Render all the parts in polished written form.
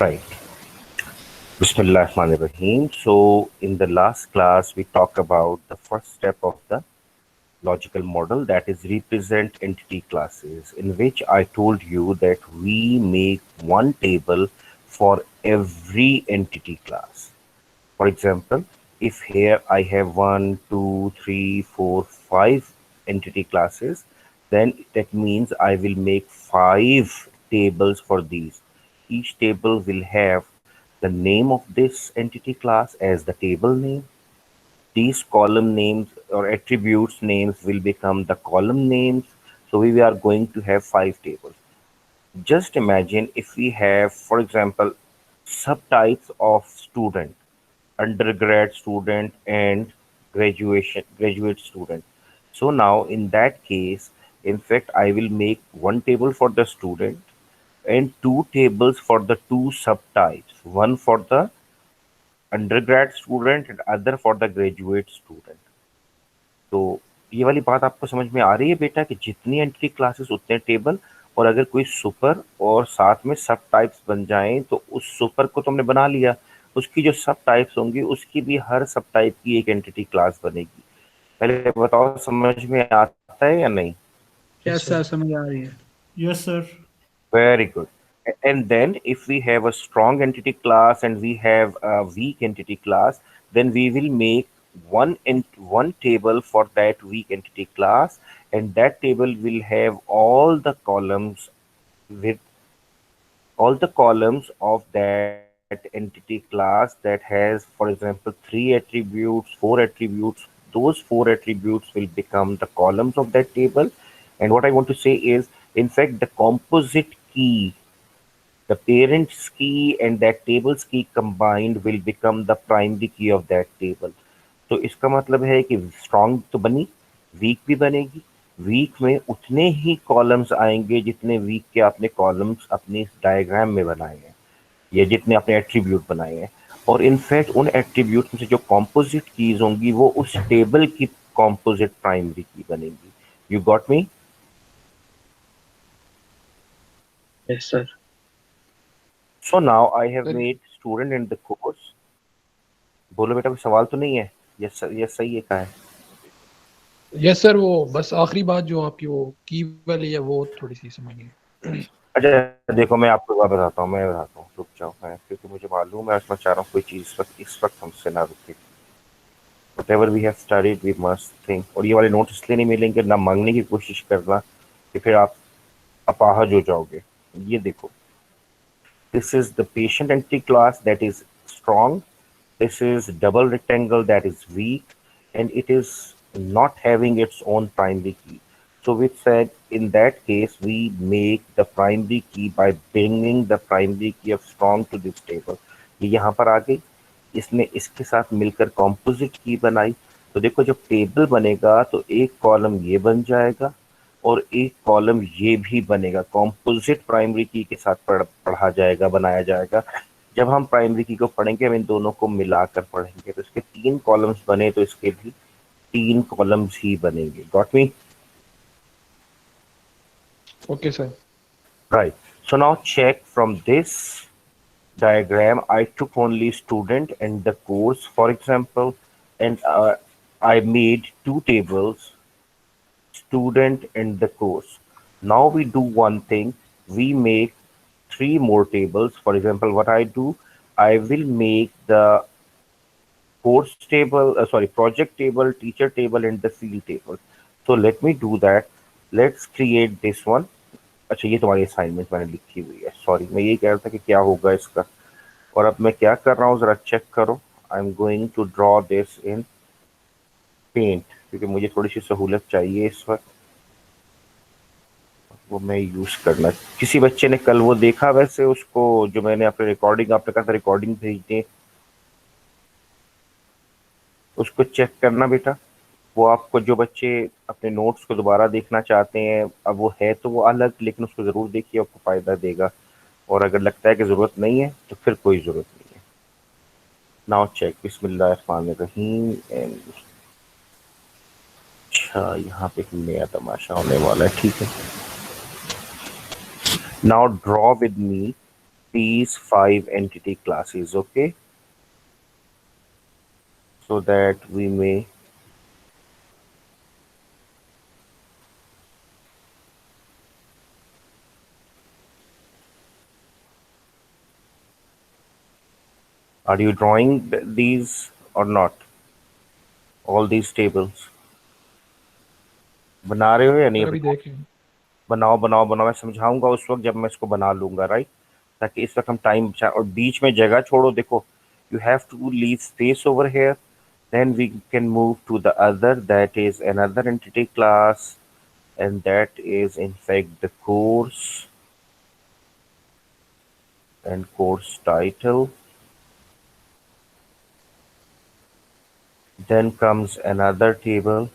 Right. Bismillahirrahmanirrahim. So, in the last class, we talked about the first step of the logical model, that is represent entity classes, in which I told you that we make one table for every entity class. For example, if here I have 1, 2, 3, 4, 5 entity classes, then that means I will make 5 tables for these. Each table will have the name of this entity class as the table name. These column names or attributes names will become the column names. So we are going to have 5 tables. Just imagine if we have, for example, subtypes of student, undergrad student and graduate student. So now in that case, in fact, I will make one table for the student and 2 tables for the 2 subtypes, one for the undergrad student and other for the graduate student. तो ये वाली बात आपको समझ में आ रही है बेटा कि जितनी एंट्री क्लासेस उतने टेबल, और अगर कोई सुपर और साथ में सब टाइप्स बन जाएं तो उस सुपर को तुमने बना लिया, उसकी जो सब टाइप्स होंगी उसकी भी हर सब टाइप की एक एंटिटी क्लास बनेगी। पहले बताओ समझ में आता है या नहीं? यस सर, समझ आ रही है। Yes, sir. Very good. And then if we have a strong entity class and we have a weak entity class, then we will make one table for that weak entity class, and that table will have all the columns with all the columns of that entity class that has, for example, 3 attributes, 4 attributes. Those 4 attributes will become the columns of that table. And what I want to say is, in fact, the composite key, the parent's key and that table's key combined will become the primary key of that table. तो इसका मतलब है कि strong तो बनी, week भी बनेगी। Week में उतने ही कॉलम्स आएंगे जितने वीक के आपने कॉलम्स अपने डायग्राम में बनाए हैं या जितने आपने एट्रीब्यूट बनाए हैं। और इनफैक्ट उन एट्रीब्यूट में से जो कॉम्पोजिट कीज होंगी वो उस टेबल की कॉम्पोजिट प्राइमरी की बनेगी। You got me? Yes sir. So now I have made student in the course. बोलो बेटा, कोई सवाल तो नहीं है? यस सर, यस सही है कहा है। यस सर, वो बस आखिरी बात जो आपकी वो की वाली है वो थोड़ी सी समझिए। अच्छा देखो, मैं आपको बात बताता हूँ, रुक जाओ मैं, क्योंकि मुझे मालूम है, मैं चाह रहा हूँ कोई चीज़ इस वक्त हमसे ना रुके। Whatever we have studied, we must think। और ये वाले नोट्स इसलिए नहीं मिलेंगे, ना मांगने की कोशिश करना कि फिर आप अपाहज हो जाओगे। ये देखो, this is the patient entity class that is strong, this is double rectangle that is weak, and it is not having its own primary key. So we said in that case we make the primary key by bringing the primary key of strong to this table। ये यहाँ पर आ गई, इसने इसके साथ मिलकर composite की बनाई। तो देखो, जब टेबल बनेगा तो एक कॉलम ये बन जाएगा और एक कॉलम ये भी बनेगा, कॉम्पोजिट प्राइमरी की के साथ पढ़ा जाएगा, बनाया जाएगा। जब हम प्राइमरी की को पढ़ेंगे, हम इन दोनों को मिलाकर पढ़ेंगे, तो इसके 3 कॉलम्स बने तो इसके भी 3 कॉलम्स ही बनेंगे। Got me? Okay sir. Right. So now check from this diagram. I took only student and the course, for example, and I made 2 tables, student and the course. Now we do one thing, we make 3 more tables. For example, what I do, I will make the course table, project table, teacher table and the field table. So let me do that. Let's create this one. अच्छा, ये तुम्हारी assignment मैंने लिखी हुई है, sorry, मैं ये कह रहा था कि क्या होगा इसका। और अब मैं क्या कर रहा हूँ जरा चेक करो। I am going to draw this in paint, क्योंकि मुझे थोड़ी सी सहूलत चाहिए इस वक्त, वो मैं यूज करना। किसी बच्चे ने कल वो देखा वैसे उसको, जो मैंने अपने रिकॉर्डिंग, आपने कहा था रिकॉर्डिंग भेज दें, उसको चेक करना बेटा। वो आपको, जो बच्चे अपने नोट्स को दोबारा देखना चाहते हैं, अब वो है तो वो अलग, लेकिन उसको ज़रूर देखिए, आपको फ़ायदा देगा। और अगर लगता है कि ज़रूरत नहीं है तो फिर कोई ज़रूरत नहीं है। नाउ चेक, बिस्मिल्लाहिर्रहमानिर्रहीम। एंड अच्छा, यहाँ पे एक नया तमाशा होने वाला है, ठीक है। Now draw with me these 5 entity classes, okay? So that we may are you drawing these or not? All these tables बना रहे हो या नहीं सर अभी? अभी देख लें। बनाओ बनाओ बनाओ, मैं समझाऊंगा उस वक्त जब मैं इसको बना लूंगा, राइट? ताकि इस वक्त हम टाइम बचा और बीच में जगह छोड़ो। देखो, you have to leave space over here, then we can move to the other, that is another entity class, and that is in fact the course and course title. Then comes another table,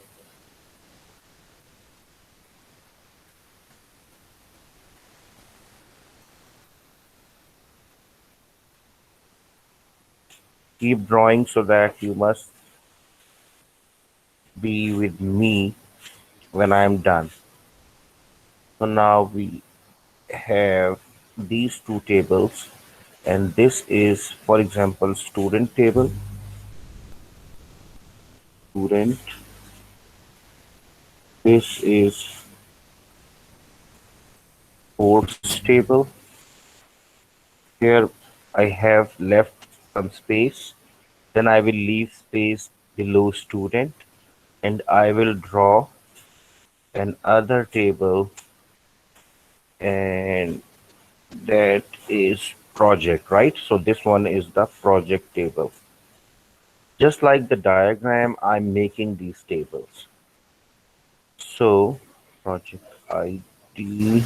keep drawing so that you must be with me when I am done. So now we have these two tables, and this is, for example, student table, student. This is course table. Here I have left some space. Then I will leave space below student, and I will draw another table, and that is project, right? So this one is the project table. Just like the diagram, I'm making these tables. So project ID,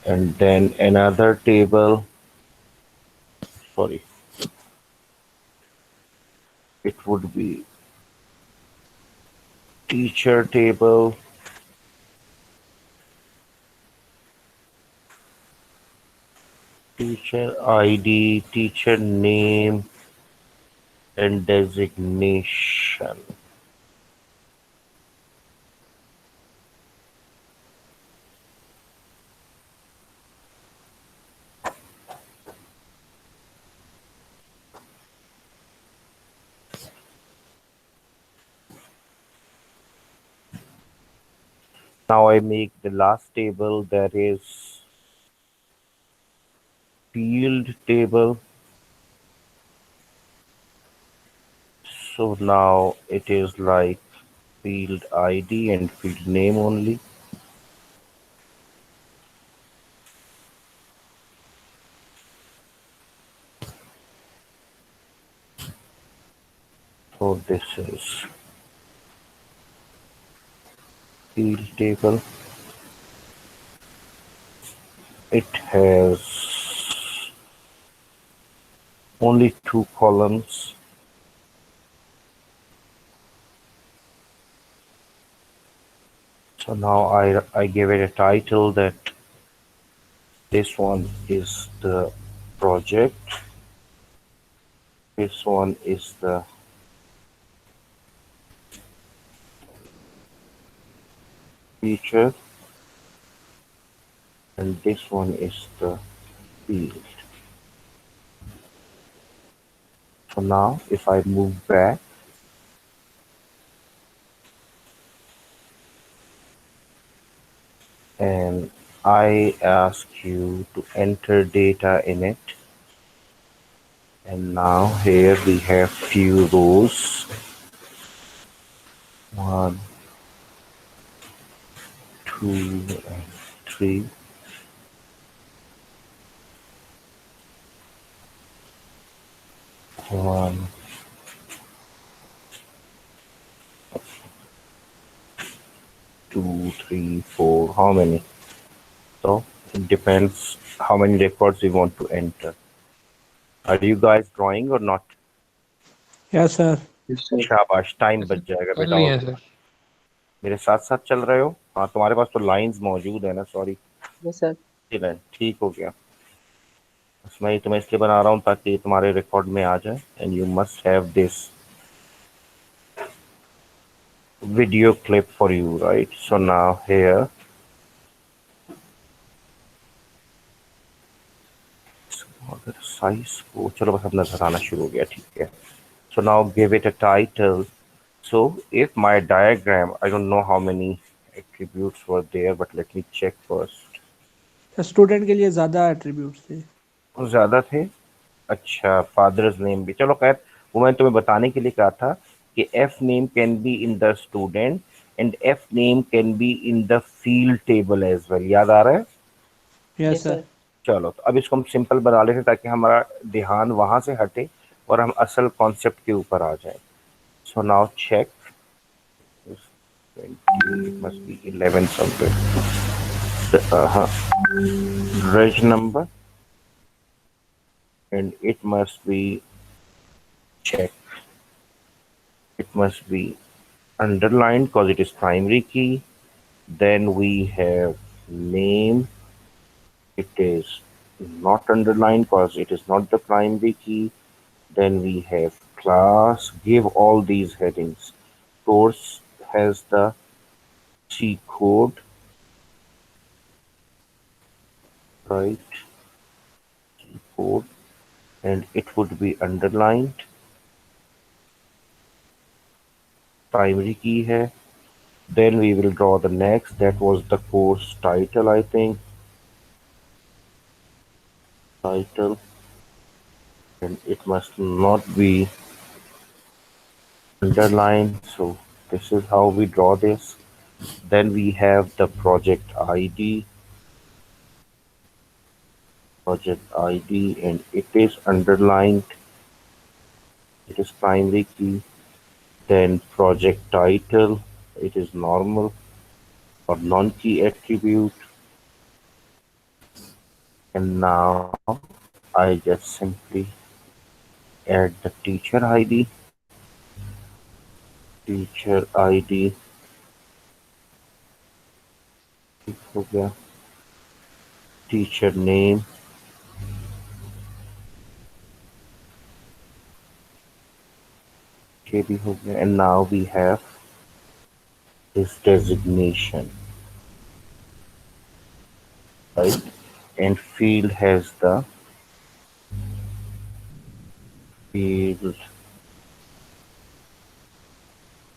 and then another table, sorry, it would be teacher table, teacher ID, teacher name, and designation. Now I make the last table, that is field table. So now it is like field ID and field name only. So this is field table. It has only 2 columns. So now I give it a title that this one is the project, this one is the feature, and this one is the field. So now if I move back, and I ask you to enter data in it, and now here we have few rows, 1, 2, and 3. 1, 2, 3, 4. How many? So it depends how many records we want to enter. Are you guys drawing or not? Yes, sir. Yes, sir. शाबाश, time बच जाएगा कर बेटा। लिए और हैं sir. मेरे साथ साथ चल रहे हो? हाँ, तुम्हारे पास तो लाइंस मौजूद है ना? Sorry, Yes, sir. ठीक हो गया। बस मैं तुम्हें इसलिए बना रहा हूँ ताकि तुम्हारे रिकॉर्ड में आ जाए, and you must have this video clip for you, right? So now here अगर साइज को चलो बस अब नजर आना शुरू हो गया, ठीक है. So now give it a title. So if my diagram, I don't know how many attributes were there, but let me check first. Student के लिए ज्यादा एट्रीब्यूट्स थे. ज्यादा थे. अच्छा, फादर्स नेम भी, चलो खैर, वो मैंने तुम्हें बताने के लिए कहा था कि F name can be in the student and F name can be in the field table as well. याद आ रहा है? Yes sir. चलो, तो अब इसको हम सिंपल बना लेते हैं ताकि हमारा ध्यान वहां से हटे और हम असल कॉन्सेप्ट के ऊपर आ जाए. So now check, it must be 11 somewhere. Reg number, and it must be check. It must be underlined because it is primary key. Then we have name. It is not underlined because it is not the primary key. Then we have class. Give all these headings. Course has the C code, right? C code, and it would be underlined. Primary key hai. Then we will draw the next. That was the course title, I think. Title, and it must not be underlined. So this is how we draw this. Then we have the project ID. Project ID, and it is underlined. It is primary key. Then project title, it is normal or non-key attribute. And now I just simply add the teacher ID. Teacher ID. Teacher name. And now we have his designation, right? And field has the field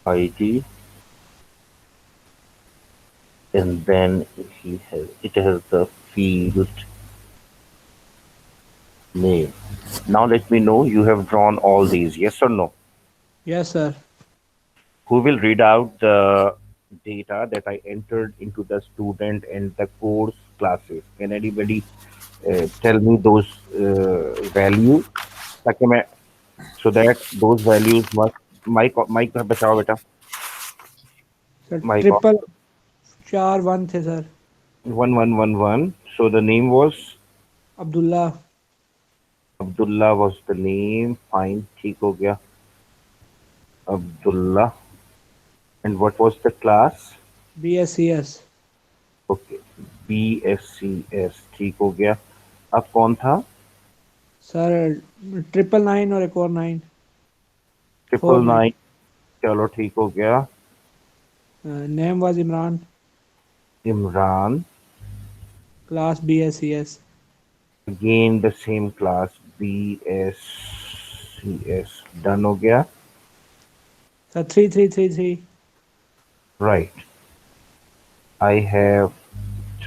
ID, and then it has the field name. Now let me know you have drawn all these, yes or no? Yes sir. Who will read out the data that I entered into the student and the course classes? Can anybody tell me those values? ताकि मैं, so that those values must, mic बचाओ बेटा. Sir Mic off. 411 थे sir. 1111. So the name was Abdullah. Abdullah was the name. Fine, ठीक हो गया. Abdullah. And what was the class? BSCS. Okay, BSCS, ठीक हो गया. अब कौन था? सर 999 और एक और 9. 999. चलो ठीक हो गया. Name was Imran. Imran. Class BSCS. Again the same class, BSCS. Done हो गया. Sir 3333. Right. I have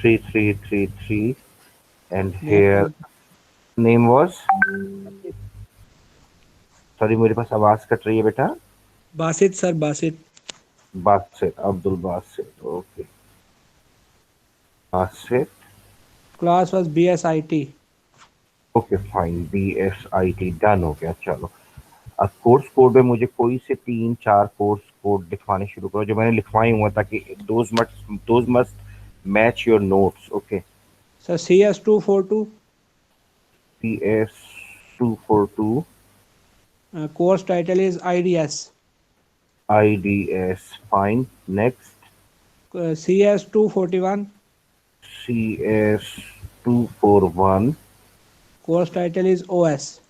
3333, and here name was, sorry मेरे पास आवाज कट रही है बेटा. Basit sir. Basit. Abdul Basit. Okay. Basit. Class was BSIT. Okay, fine. BSIT. Done हो गया. चलो, अब कोर्स कोड में मुझे कोई से 3-4 कोर्स कोड लिखवाने शुरू करो जो मैंने लिखवाए हुए, ताकि those must match your notes. Okay. Sir CS242. CS242. Course title is IDS. IDS. Fine. Next. CS241. CS241. Course title is OS.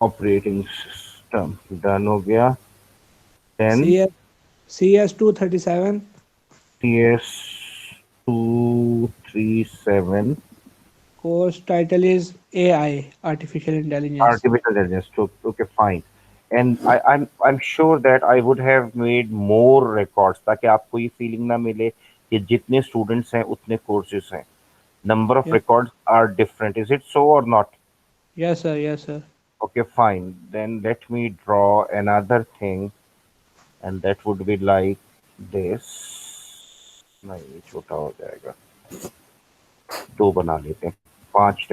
Operating system. Done हो गया. Then CS237. CS237. Course title is AI, Artificial Intelligence. Artificial intelligence. So, okay, fine. And I'm sure that I would have made more records ताकि आपको ये feeling ना मिले कि जितने students हैं उतने courses हैं. Number of Yes, records are different. Is it so or not? yes, sir. Yes, sir. Okay, fine. Then let me draw another thing, and that would be like this. नहीं ये छोटा हो जाएगा. दो बना लेते हैं. पांच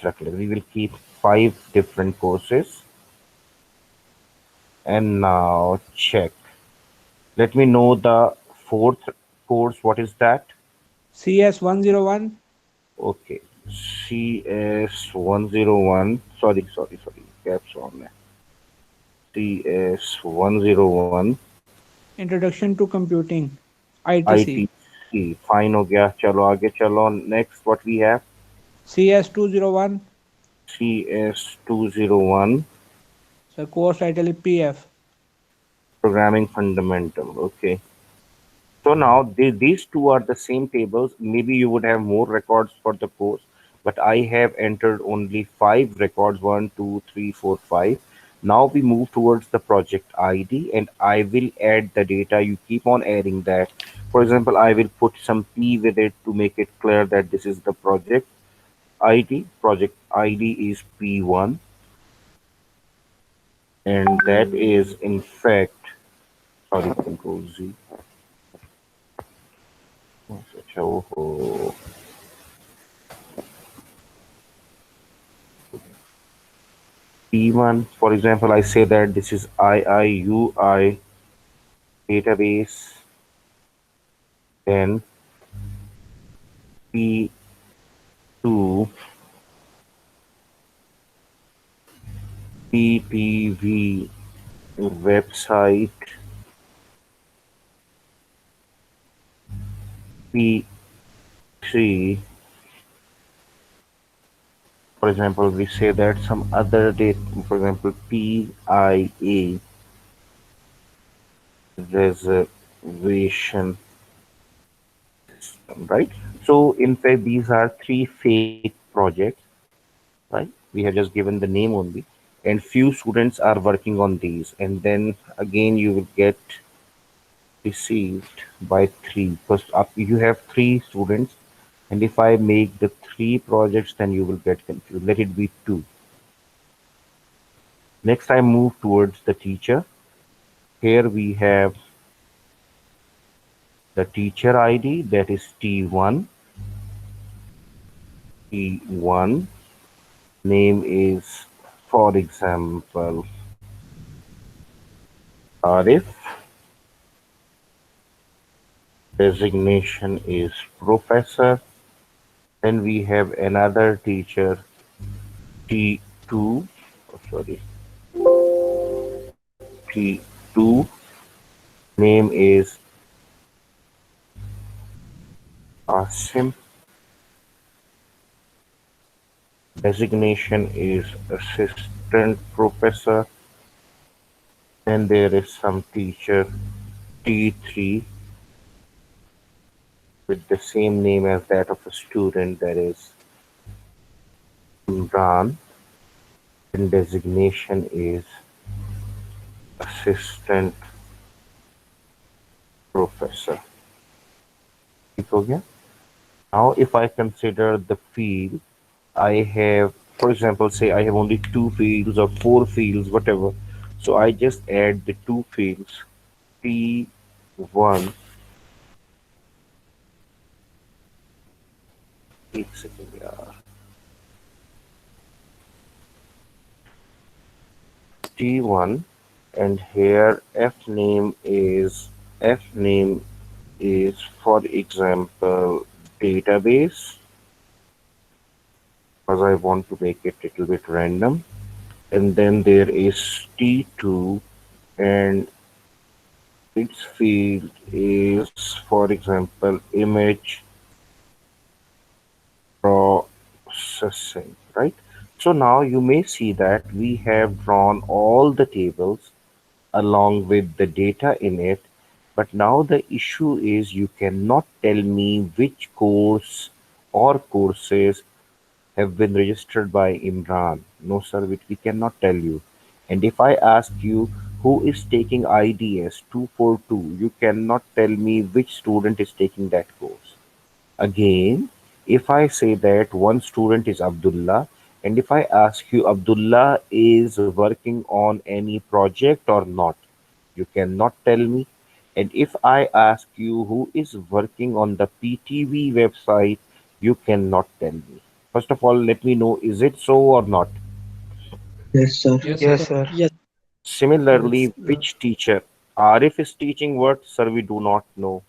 रख लेते. We will keep 5 different courses. And now check. Let me know the fourth course. What is that? CS 101. Okay. CS 101. Sorry. Caps on है. CS 101. Introduction to Computing, ITC. ITC. Fine हो गया. चलो आगे चलो. Next, what we have? CS 201. CS 201. Sir, course title is PF. Programming Fundamental. Okay. So now these two are the same tables. Maybe you would have more records for the course, but I have entered only 5 records, 1, 2, 3, 4, 5. Now we move towards the project ID and I will add the data. You keep on adding that. For example, I will put some P with it to make it clear that this is the project ID. Project ID is P1 and that is in fact, sorry, Control Z. Oh, P1, for example, I say that this is IIUI database, then P2 PPV website, P3, for example, we say that some other date, for example, PIA reservation system, right? So in fact, these are 3 fake projects, right? We have just given the name only, and few students are working on these, and then again you will get received by 3 because you have 3 students, and if I make the 3 projects, then you will get confused. Let it be 2. Next, I move towards the teacher. Here we have the teacher ID, that is T1. T1 name is, for example, Arif. Designation is professor. Then we have another teacher, T2. Oh, sorry, T2. Name is Asim. Designation is assistant professor. Then there is some teacher, T3, with the same name as that of a student, that is Imran, and designation is assistant professor. ठीक हो गया? Now if I consider the field, I have, for example, say I have only 2 fields or 4 fields, whatever. So I just add the 2 fields, T1. एक second यार. T1, and here F name is for example database, because I want to make it a little bit random. And then there is T2 and its field is, for example, image processing, right? So now you may see that we have drawn all the tables along with the data in it, but now the issue is you cannot tell me which course or courses have been registered by Imran? No, sir, we cannot tell you. And if I ask you who is taking IDS 242, you cannot tell me which student is taking that course. Again, if I say that one student is Abdullah, and if I ask you Abdullah is working on any project or not, you cannot tell me. And if I ask you who is working on the PTV website, you cannot tell me. First of all, let me know, is it so or not? Yes, sir. Yes, Yes, sir. sir. Similarly, Yes. which teacher? Arif is teaching what? Sir, we do not know.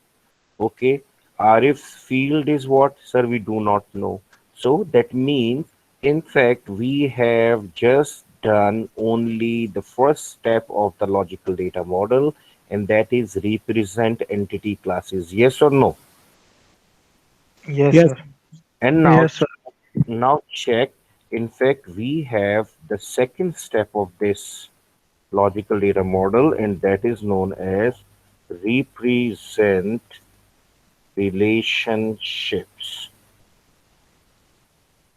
Okay. Arif's field is what? Sir, we do not know. So that means, in fact, we have just done only the first step of the logical data model, and that is represent entity classes. Yes or no? Yes. And Yes, sir. now check. In fact, we have the second step of this logical data model, and that is known as represent relationships.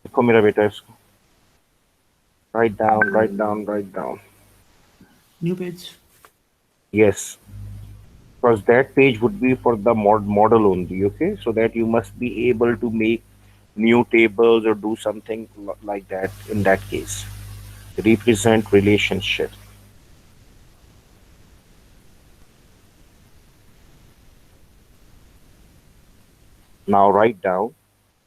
देखो मेरा बेटा इसको write down, write down, write down. New page. Yes, because that page would be for the model only. Okay, so that you must be able to make new tables or do something like that. In that case, represent relationship. Now write down,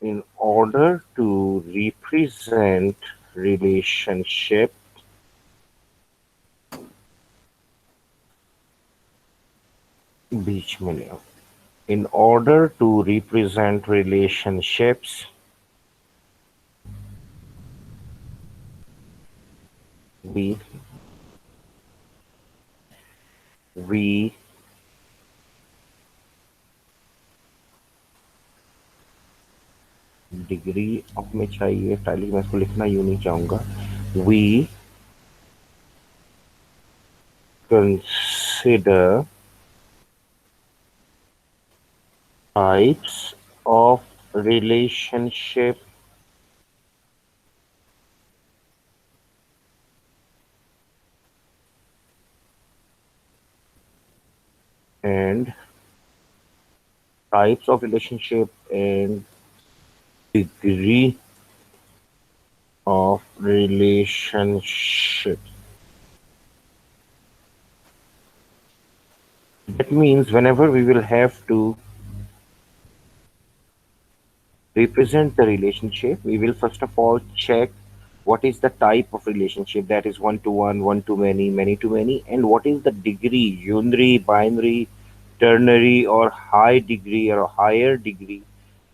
in order to represent relationship, बीच में ले आओ. In order to represent relationships, we we degree of में चाहिए tiling मैं इसको लिखना यूं नहीं चाहूंगा. We consider types of relationship and types of relationship and degree of relationship. That means whenever we will have to represent the relationship, we will first of all check what is the type of relationship, that is one to one, one to many, many to many, and what is the degree, unary, binary, ternary, or high degree or higher degree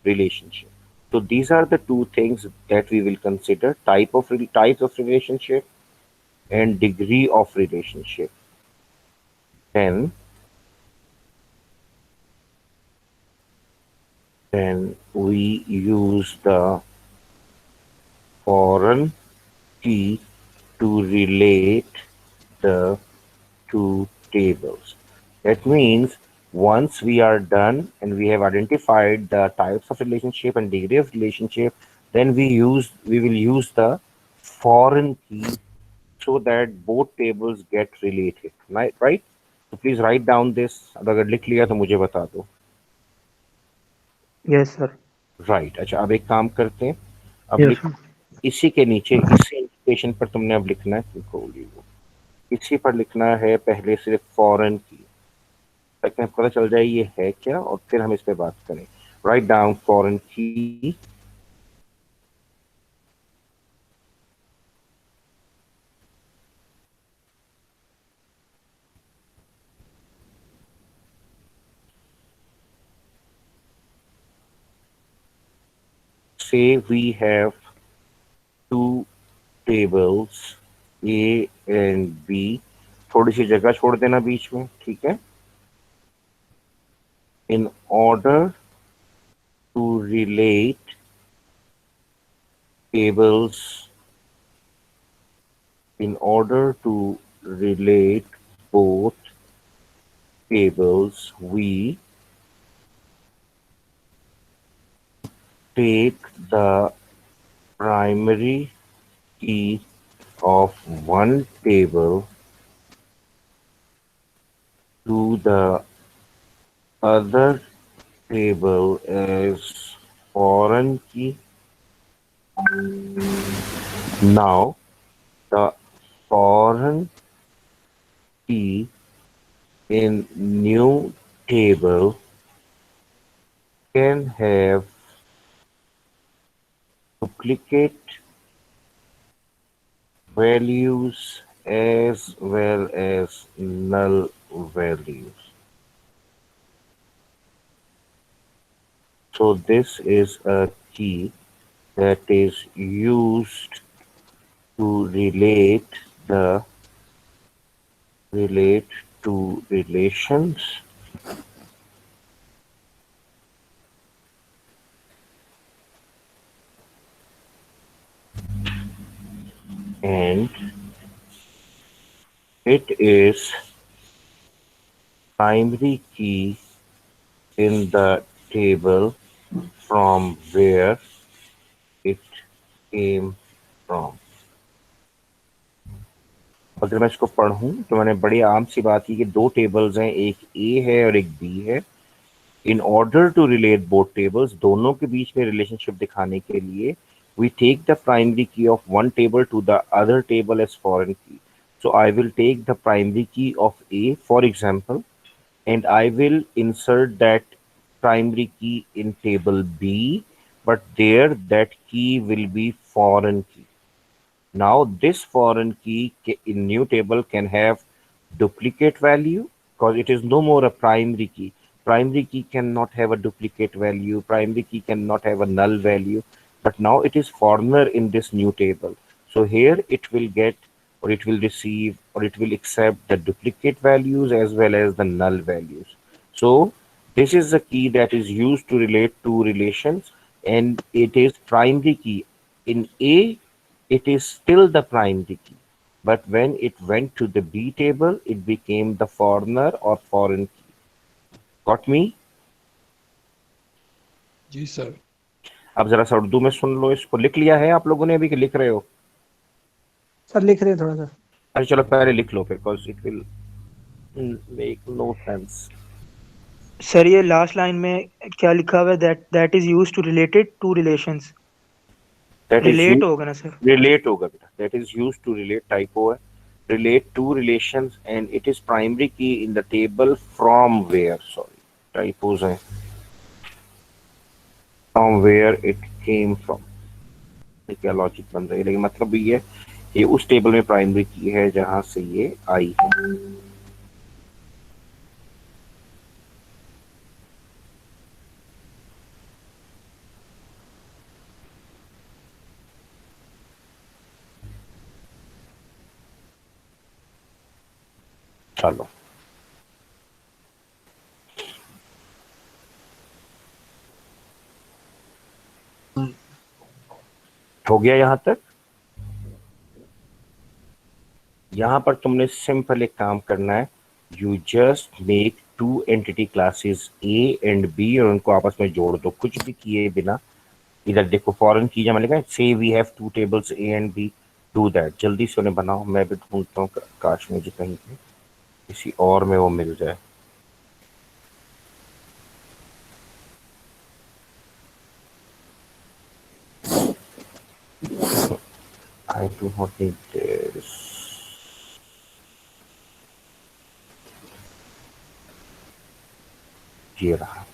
relationship. So these are the two things that we will consider: types of relationship and degree of relationship. Then we use the foreign key to relate the two tables. That means once we are done and we have identified the types of relationship and degree of relationship, then we will use the foreign key so that both tables get related. Right? So please write down this. अगर लिख लिया तो मुझे बता दो. Yes, sir. Right. अच्छा, अब एक काम करते हैं. अब Yes, लिखो sir. इसी के नीचे, इसी इंडिकेशन पर तुमने अब लिखना है. लिखो, इसी पर लिखना है पहले सिर्फ फॉरेन की, ताकि हमें पता चल जाए ये है क्या, और फिर हम इस पे बात करें. राइट डाउन फॉरेन की. Say we have two tables A and B. थोड़ी सी जगह छोड़ देना बीच में, ठीक है. In order to relate tables, in order to relate both tables, we take the primary key of one table to the other table as foreign key. Now the foreign key in new table can have duplicate values as well as null values. So this is a key that is used to relate to relations and it is primary key in the table from where it came from. अगर मैं इसको पढ़ूं तो मैंने बड़ी आम सी बात की कि दो टेबल्स हैं, एक ए है और एक बी है. In order to relate both tables, दोनों के बीच में relationship दिखाने के लिए we take the primary key of one table to the other table as foreign key. So I will take the primary key of A, for example, and I will insert that primary key in table B, but there that key will be foreign key. Now this foreign key in new table can have duplicate value because it is no more a primary key. Primary key cannot have a duplicate value. Primary key cannot have a null value. But now it is foreigner in this new table. So here it will get or it will receive or it will accept the duplicate values as well as the null values. So this is the key that is used to relate two relations and it is primary key. In A, it is still the primary key. But when it went to the B table, it became the foreigner or foreign key. Got me? Ji sir. अब जरा सा उर्दू में सुन लो. इसको लिख लिया है आप लोगों ने अभी कि लिख रहे हो? सर लिख रहे हैं थोड़ा सा. अरे चलो पहले लिख लो because it will make no sense. Sir ये लास्ट लाइन में क्या लिखा हुआ है? that is used to related two relations. That is relate होगा ना सर? relate होगा बेटा. That is used to relate, typo है. Relate two relations and it is primary key in the table from where, sorry, typos हैं. From where it came from. ये क्या logic बन रही है, लेकिन मतलब ये है ये उस टेबल में प्राइमरी की है जहां से ये आई है. चलो हो गया यहां तक. यहां पर तुमने सिंपल एक काम करना है. You just make two entity classes A and B और उनको आपस में जोड़ दो कुछ भी किए बिना. इधर देखो फॉरेन की जब मैंने से we have two tables A and B. Do that जल्दी से उन्हें बनाओ. मैं भी ढूंढता हूँ काश मुझे कहीं पे किसी और में वो मिल जाए. I do not need this. ये रहा.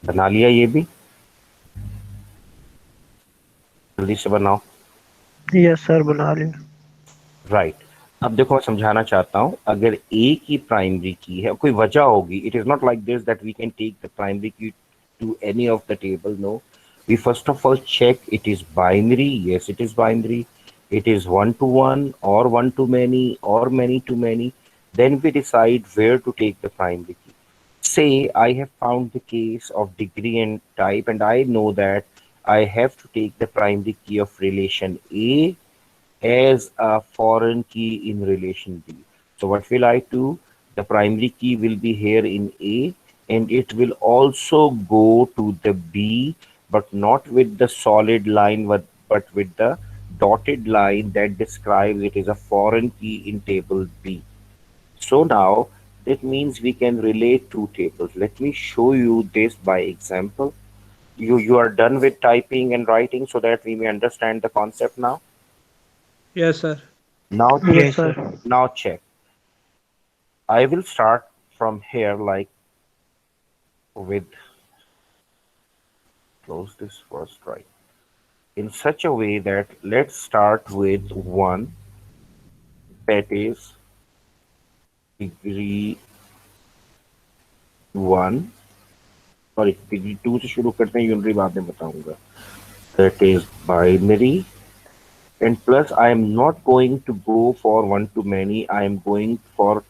बना लिया ये भी. जल्दी से बनाओ. यस सर बना लिया. राइट. अब देखो मैं समझाना चाहता हूं. अगर ए की प्राइमरी की है कोई वजह होगी. It is not like this that we can take the primary key to any of the table. No, we first of all check it is binary. Yes, it is binary. It is one to one or one to many or many to many. Then we decide where to take the primary key. Say I have found the case of degree and type and I know that I have to take the primary key of relation A as a foreign key in relation B. So what will I do? The primary key will be here in A, and it will also go to the B, but not with the solid line, but with the dotted line that describes it is a foreign key in table B. So now that means we can relate two tables. Let me show you this by example. You are done with typing and writing so that we may understand the concept now. Yes, sir. Now Yes, check. sir. Now check. I will start from here, like with, close this first, right? In such a way that let's start with 1, that is degree 1. Sorry, degree 2 से शुरू करते हैं, unitary बाद में बताऊंगा. That is binary. And plus, I am not going to go for one to many. I am going for,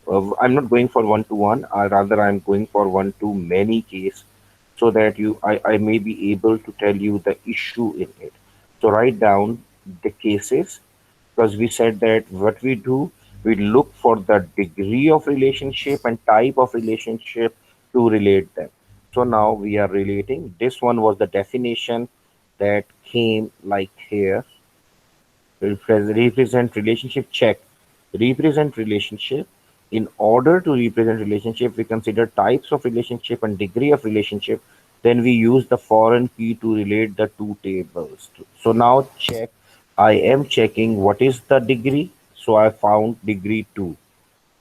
I'm not going for one to one. Rather, I'm going for one to many case, so that I may be able to tell you the issue in it. So write down the cases, because we said that what we do, we look for the degree of relationship and type of relationship to relate them. So now we are relating. This one was the definition that came like here. Represent relationship, check. Represent relationship. In order to represent relationship, we consider types of relationship and degree of relationship. Then we use the foreign key to relate the two tables. So now check. I am checking what is the degree. So I found degree 2.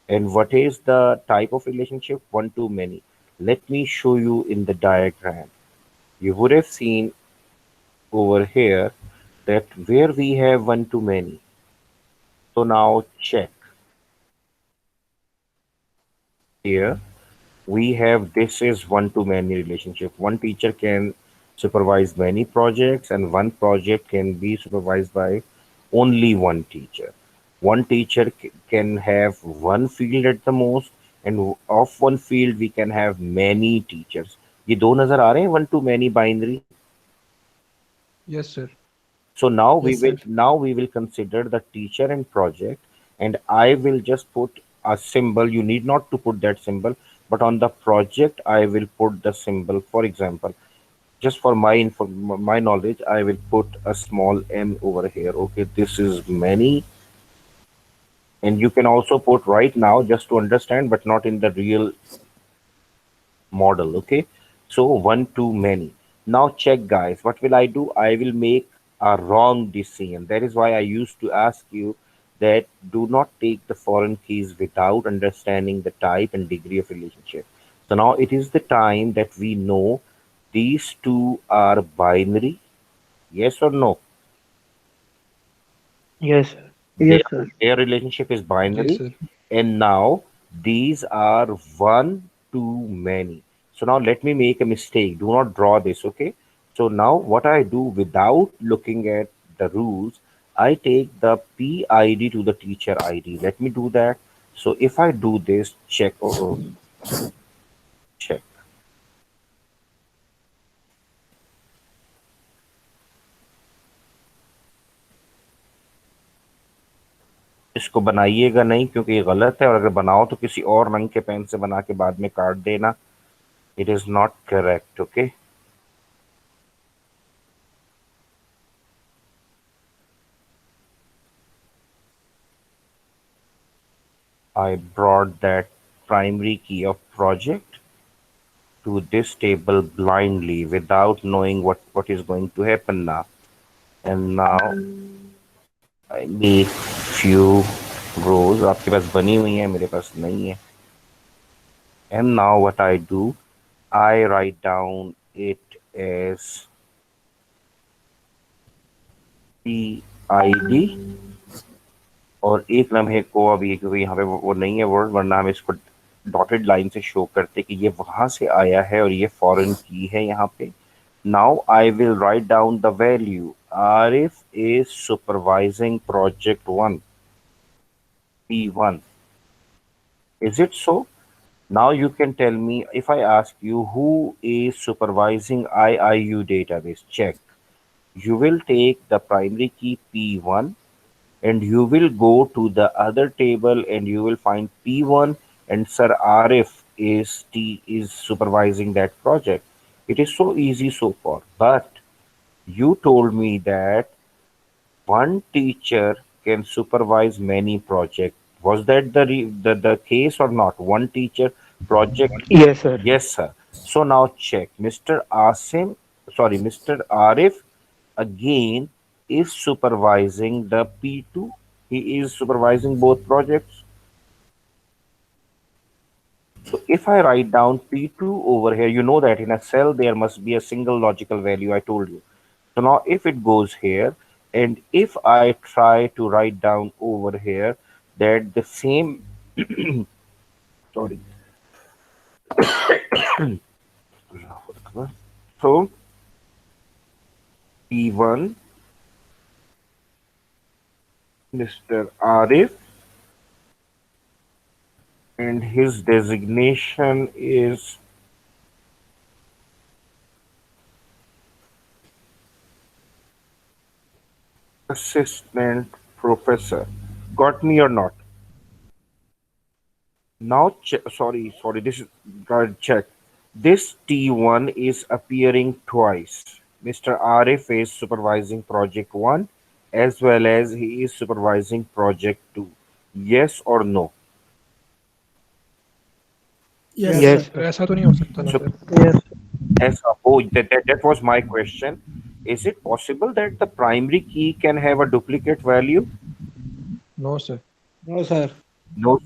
And what is the type of relationship? One to many. Let me show you in the diagram. You would have seen over here that where we have one to many. So now check. Here we have, this is one to many relationship. One teacher can supervise many projects, and one project can be supervised by only one teacher. One teacher can have one field at the most, and of one field we can have many teachers. ये दो नजर आ रहे हैं, one to many binary. Yes, sir. So now Yes, sir. we will consider the teacher and project, and I will just put a symbol. You need not to put that symbol, but on the project I will put the symbol. For example, just for my knowledge, I will put a small m over here. Okay, this is many, and you can also put right now just to understand, but not in the real model. Okay, so one to many. Now check, guys, what will I do? I will make a wrong decision. That is why I used to ask you that do not take the foreign keys without understanding the type and degree of relationship. So now it is the time that we know these two are binary. Yes or no? Yes, sir. their, Yes, sir. their relationship is Yes, binary, sir. and now these are one to many. So now let me make a mistake. Do not draw this, okay? So now what I do without looking at the rules, I take the PID to the teacher ID. Let me do that. So if I do this, check, check. इसको बनाइएगा नहीं, क्योंकि ये गलत है, और अगर बनाओ तो किसी और रंग के पेन से बना के बाद में काट देना. It is not correct, okay? I brought that primary key of project to this table blindly without knowing what is going to happen now. And now I make few rows. आपके पास बनी हुई है, मेरे पास नहीं है. And now what I do, I write down it as PID, और एक लम्हे को अभी, क्योंकि यहाँ पे वो नहीं है वर्ड, वरना हम इसको डॉटेड लाइन से शो करते कि ये वहां से आया है और ये फॉरेन की है यहाँ पे. Now I will write down the value. Arif is supervising project 1, P1. Is it so? Now you can tell me, if I ask you who is supervising IIU database, check. You will take the primary key P1 and you will go to the other table and you will find P1 and Sir Arif is supervising that project. It is so easy so far. But you told me that one teacher can supervise many projects. Was that the case or not? One teacher project? Yes, sir. Yes, sir. So now check. Mr. Arif again is supervising the P2. He is supervising both projects. So if I write down P2 over here, you know that in a cell there must be a single logical value, I told you. So now if it goes here, and if I try to write down over here that the same, sorry, so P1, Mr. Arif, and his designation is assistant professor. Got me or not? Now, this is gotta check. This T1 is appearing twice. Mr. Arif is supervising project 1 as well as he is supervising project 2. Yes or no? Yes, Yes, sir. Sir ऐसा तो नहीं हो सकता ना So, sir yes, as that was my question. Is it possible that the primary key can have a duplicate value? No sir No, sir. No,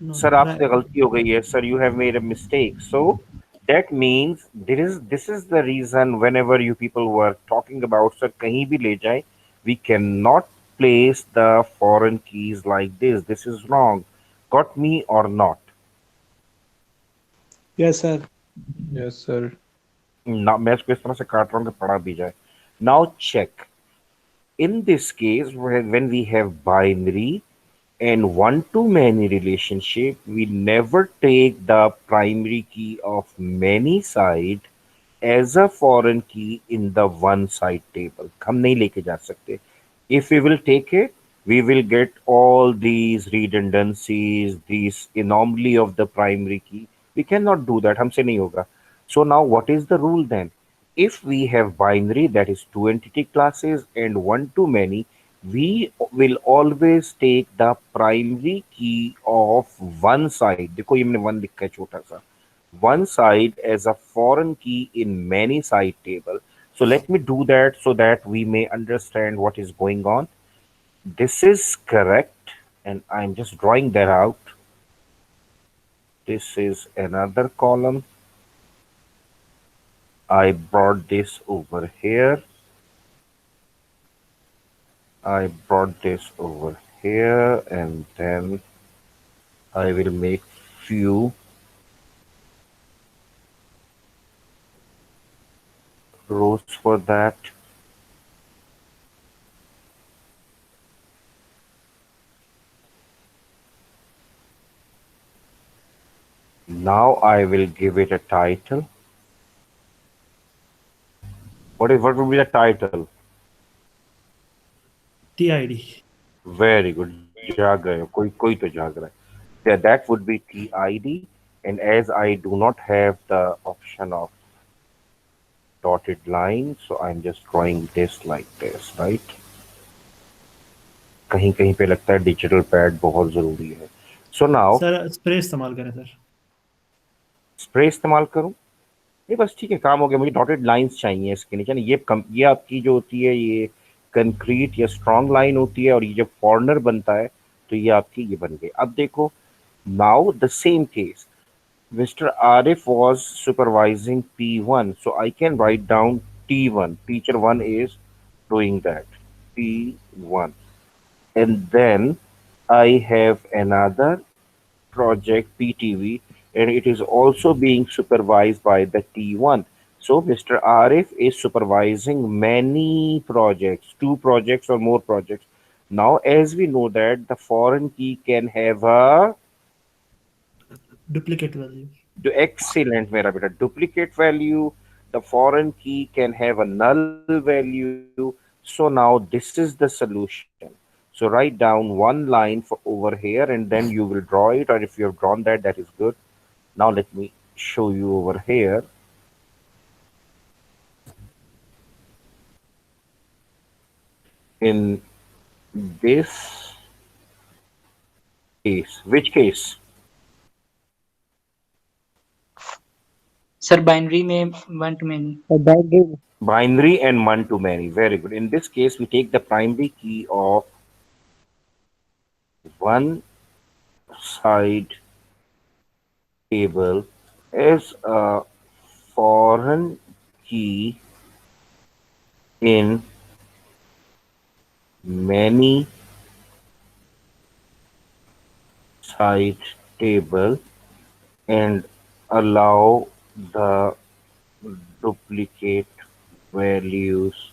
No, sir, आपसे गलती हो गई है. Sir, you have made a mistake. So that means this is the reason whenever you people were talking about sir कहीं भी ले जाए, we cannot place the foreign keys like this. This is wrong. Got me or not? Yes, sir. Yes sir ना मैं इसको इस तरह से काट रहा हूँ कि पढ़ा भी जाए. Now check. In this case, when we have binary and one-to-many relationship, we never take the primary key of many side as a foreign key in the one side table. हम नहीं लेके जा सकते. If we will take it, we will get all these redundancies, these anomaly of the primary key. We cannot do that. हमसे नहीं होगा. So now what is the rule then? If we have binary, that is two entity classes and one to many, we will always take the primary key of one side. देखो ये मैंने one लिखा है छोटा सा. One side as a foreign key in many side table. So let me do that so that we may understand what is going on. This is correct, and I'm just drawing that out. This is another column. I brought this over here. I brought this over here, and then I will make few rows for that. Now I will give it a title. What will be the title? TID. Very good. जाग रहे हो. कोई तो जाग रहा है. Yeah, that would be TID. And as I do not have the option of dotted line, so I'm just drawing this like this, right? कहीं कहीं पे लगता है डिजिटल पैड बहुत जरूरी है. So now सर स्प्रे इस्तेमाल करें सर. स्प्रे इस्तेमाल करूं? ये बस ठीक है, काम हो गया. मुझे डॉटेड लाइंस चाहिए इसके नीचे. ये आपकी जो होती है ये कंक्रीट या स्ट्रॉन्ग लाइन होती है, और ये जब कॉर्नर बनता है तो ये आपकी ये बन गई. अब देखो, now the same case. Mr. Arif was supervising P1, so I can write down T1. Teacher 1 is doing that. P1. And then I have another project PTV, and it is also being supervised by the T1. So Mr. Arif is supervising many projects, two projects or more projects. Now, as we know that the foreign key can have a duplicate value. excellent, मेरा बेटा, duplicate value. the foreign key can have a null value. So now this is the solution. So write down one line for over here and then you will draw it, or if you have drawn that, that is good. Now let me show you over here. In this case, which case? Sir binary में one to many Binary and one to many. Very good. In this case, we take the primary key of one side table as a foreign key in many side table and allow the duplicate values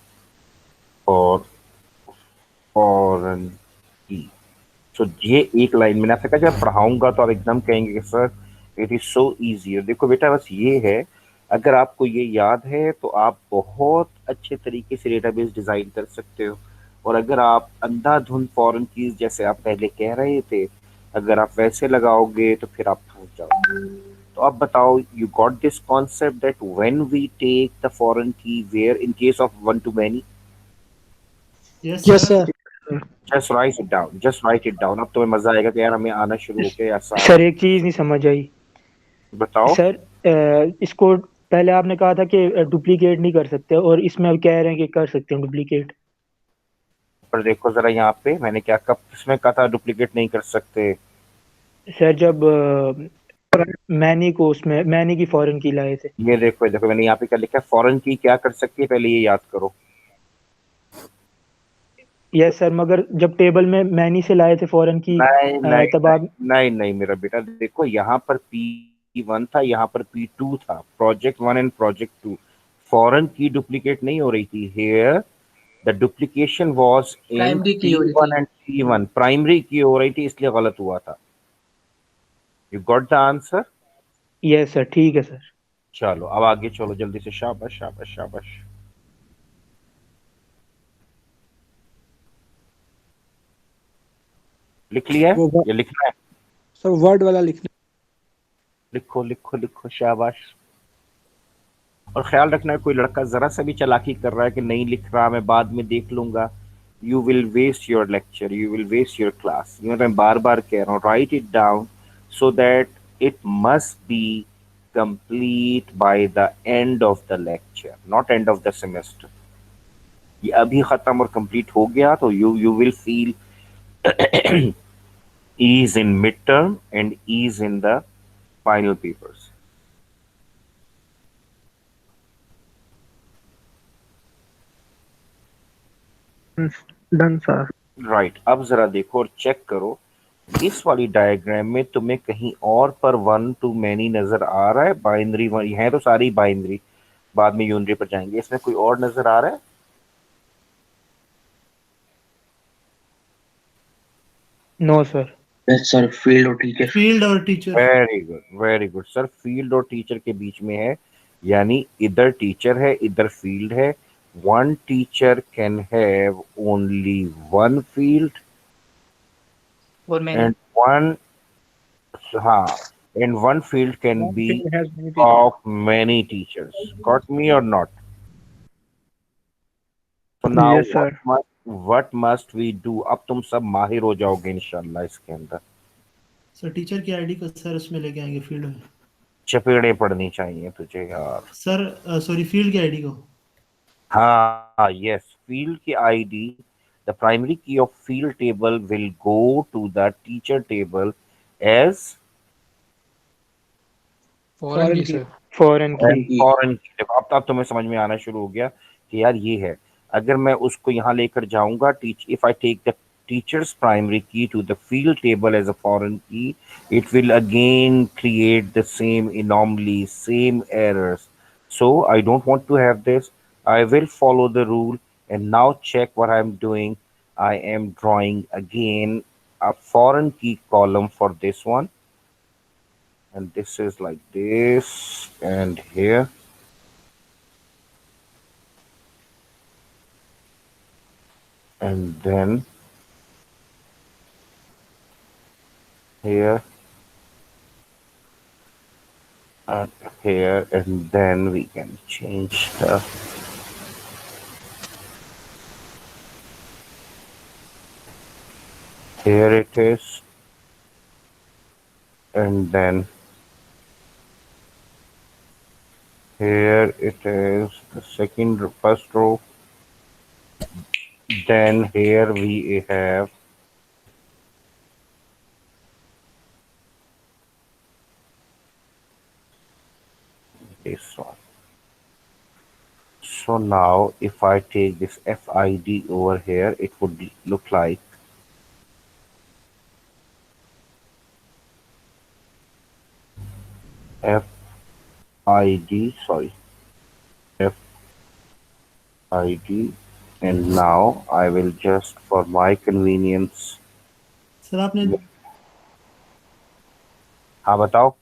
for foreign key. So ये एक line मैंने आपसे कहा जब पढ़ाऊंगा तो आप एकदम कहेंगे कि sir it is so easy. देखो बेटा बस ये है, अगर आपको ये याद है तो आप बहुत अच्छे तरीके से डेटाबेस डिजाइन कर सकते हो। और अगर आप अंधाधुंध फॉरेन कीज जैसे आप पहले कह रहे थे, अगर आप वैसे लगाओगे तो फिर आप फंस जाओगे। तो अब बताओ, you got this concept that when we take the foreign key where in case of one to many, yes Yes, sir. sir. Just write it down, just write it down. अब तुम्हें मजा आएगा कि यार हमें आना शुरू हो गया ऐसा। सर एक चीज नहीं समझ आई बताओ। सर। इसको पहले आपने कहा था कि डुप्लीकेट नहीं कर सकते और इसमें अब कह रहे हैं कि कर सकते हैं डुप्लीकेट। पर देखो जरा यहाँ पे मैंने क्या कब किसमें कहा था डुप्लीकेट नहीं कर सकते। सर जब मैनी को उसमें मैनी की फॉरेन की लाए थे। ये देखो देखो मैंने यहाँ पे क्या लिखा है, फॉरेन की क्या कर सकती है, पहले ये याद करो। यस सर, मगर जब टेबल में मैनी से लाए थे फॉरेन की नहीं नहीं तब आप नहीं नहीं मेरा बेटा, देखो यहाँ पर P1 था, यहाँ पर P2 था, प्रोजेक्ट 1 एंड प्रोजेक्ट 2। फॉरेन की डुप्लीकेट नहीं हो रही थी। Here the duplication was in primary की हो रही P1 थी। एंड P1, प्राइमरी की हो रही थी इसलिए गलत हुआ था। You got the answer. Yes sir, ठीक है सर। चलो अब आगे चलो जल्दी से, शाबाश शाबाश शाबाश। लिख लिया है? वो ये लिखना है? सर वर्ड वाला लिखना। लिखो लिखो लिखो, शाबाश। और ख्याल रखना है कोई लड़का जरा सा भी चालाकी कर रहा है कि नहीं लिख रहा, मैं बाद में देख लूंगा, you will waste your lecture, you will waste your class. ये मैं बार बार कह रहा हूँ, write it down so that it must be complete by the end of the lecture, not end of the semester. ये अभी खत्म और कंप्लीट हो गया तो you will feel ease in midterm and ease in the final papers. Done sir. Right, अब जरा देखो और चेक करो, इस वाली डायग्राम में तुम्हें कहीं और पर वन टू मैनी नजर आ रहा है? बाइनरी है तो सारी बाइनरी, बाद में यूनरी पर जाएंगे। इसमें कोई और नजर आ रहा है? No sir. Yes sir, field और टीचर। फील्ड और teacher. Very good sir, field और टीचर के बीच में है, यानी इधर टीचर है इधर फील्ड है। One teacher can have only one field और मैनी एंड वन, हाँ, and one field can One be field has many teachers. of many teachers. Got me or not? So now Yes, sir. what must we do? अब तुम सब माहिर हो जाओगे इंशाल्लाह इसके अंदर। सर टीचर की आईडी को सर उसमें लेके आएंगे फील्ड में। चपेड़े पड़नी चाहिए तुझे यार। सर सॉरी फील्ड की आईडी को। हाँ यस, फील्ड की ID, the primary key of field table will go to the teacher table as foreign की सर। फॉरेन की। फॉरेन की। देखो अब तुम्हें समझ में आना शुरू हो गया कि यार ये है, अगर मैं उसको यहाँ लेकर जाऊंगा, if I take the teacher's primary key to the field table as a foreign key, it will again create the same anomaly, same errors. So I don't want to have this. I will follow the rule and now check what I'm doing. I am drawing again a foreign key column for this one. And this is like this, and here and then here and here, and then we can change the here it is, and then here it is the first row, then here we have this one. So now if I take this FID over here, it would look like FID, sorry, FID, and now I will just, for my convenience, sir आपने हाँ बताओ।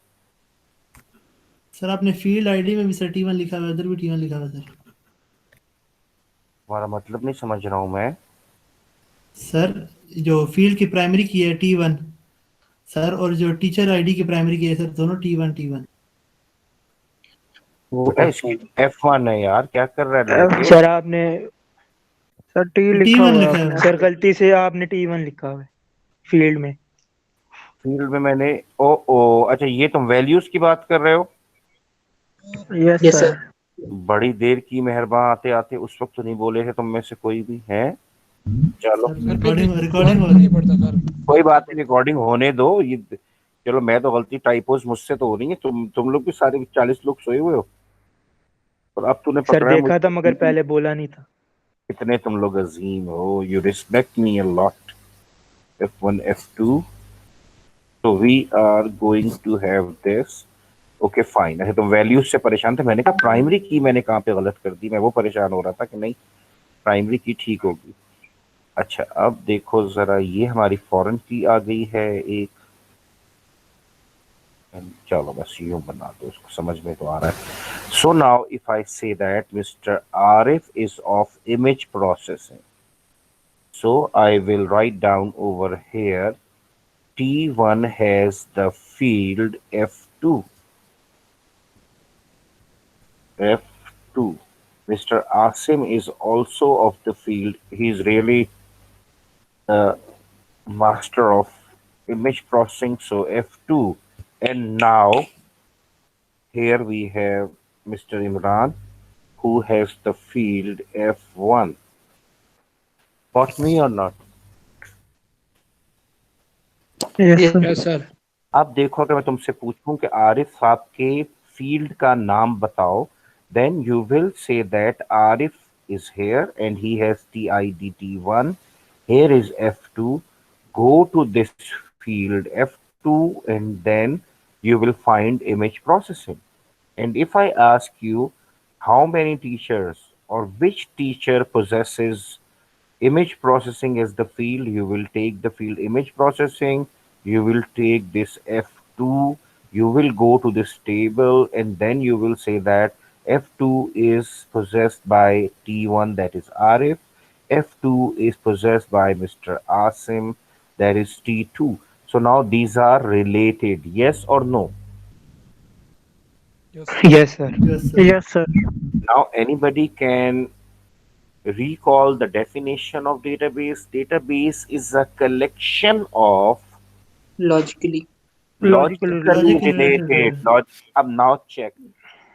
Sir आपने field ID में भी sir T1 लिखा हुआ है, उधर भी T1 लिखा हुआ है सर। तुम्हारा मतलब नहीं समझ रहा हूँ मैं। सर जो फील्ड की प्राइमरी की है T1 सर, और जो टीचर आईडी की प्राइमरी की है सर, दोनों T1 वो F1 है यार, क्या कर रहा है लड़के? सर आपने सर टी लिखा T1 हुआ लिखा है है आपने। सर गलती से आपने T1 लिखा हुआ है फील्ड में। फील्ड में मैंने ओ अच्छा, ये तुम वैल्यूज की बात कर रहे हो? Yes yes sir. सर। बड़ी देर की मेहरबान, आते आते उस वक्त तो नहीं बोले थे तुम में से कोई भी है? चलो सर, सर फिर रिकॉर्डिंग हो नहीं रही पड़ता सर। कोई बात नहीं, रिकॉर्डिंग होने दो। ये चलो, मैं तो गलती, टाइपोज मुझसे तो हो रही है। तुम लोग भी सारे 40 लोग सोए हुए हो, और अब तूने सर पकड़ा है देखा था मगर मुझे। पहले बोला नहीं था। कितने तुम लोग अजीम हो, you respect me a lot. F1 F2, so we are going to have this. Okay fine. अच्छा, तुम वैल्यूज से परेशान थे, मैंने कहा प्राइमरी की मैंने कहाँ पे गलत कर दी, मैं वो परेशान हो रहा था कि नहीं प्राइमरी की ठीक होगी। अच्छा, अब देखो जरा, ये हमारी फॉरेन की आ गई है एक, चलो बस यूं बना दो, उसको समझ में तो आ रहा है। So now if I say that mister Arif is of image processing, so I will write down over here T1 has the field F2. F2. Mr. Asim is also of the field. He's really a master of image processing, so F2. And now here we have Mr. Imran, who has the field F1. Got me or not? Yes sir. अब देखो, अगर मैं तुमसे पूछूं कि आरिफ साहब के field का नाम बताओ, then you will say that Arif is here and he has TID T1. Here is F2. Go to this field F2 and then you will find image processing. And if I ask you how many teachers or which teacher possesses image processing as the field, you will take the field image processing, you will take this F2, you will go to this table, and then you will say that F2 is possessed by T1, that is Arif, F2 is possessed by Mr. Asim, that is T2. So now these are related, yes or no? Yes sir. Yes sir. Now anybody can recall the definition of database. Database is a collection of logically logically Logically related. related. Now check.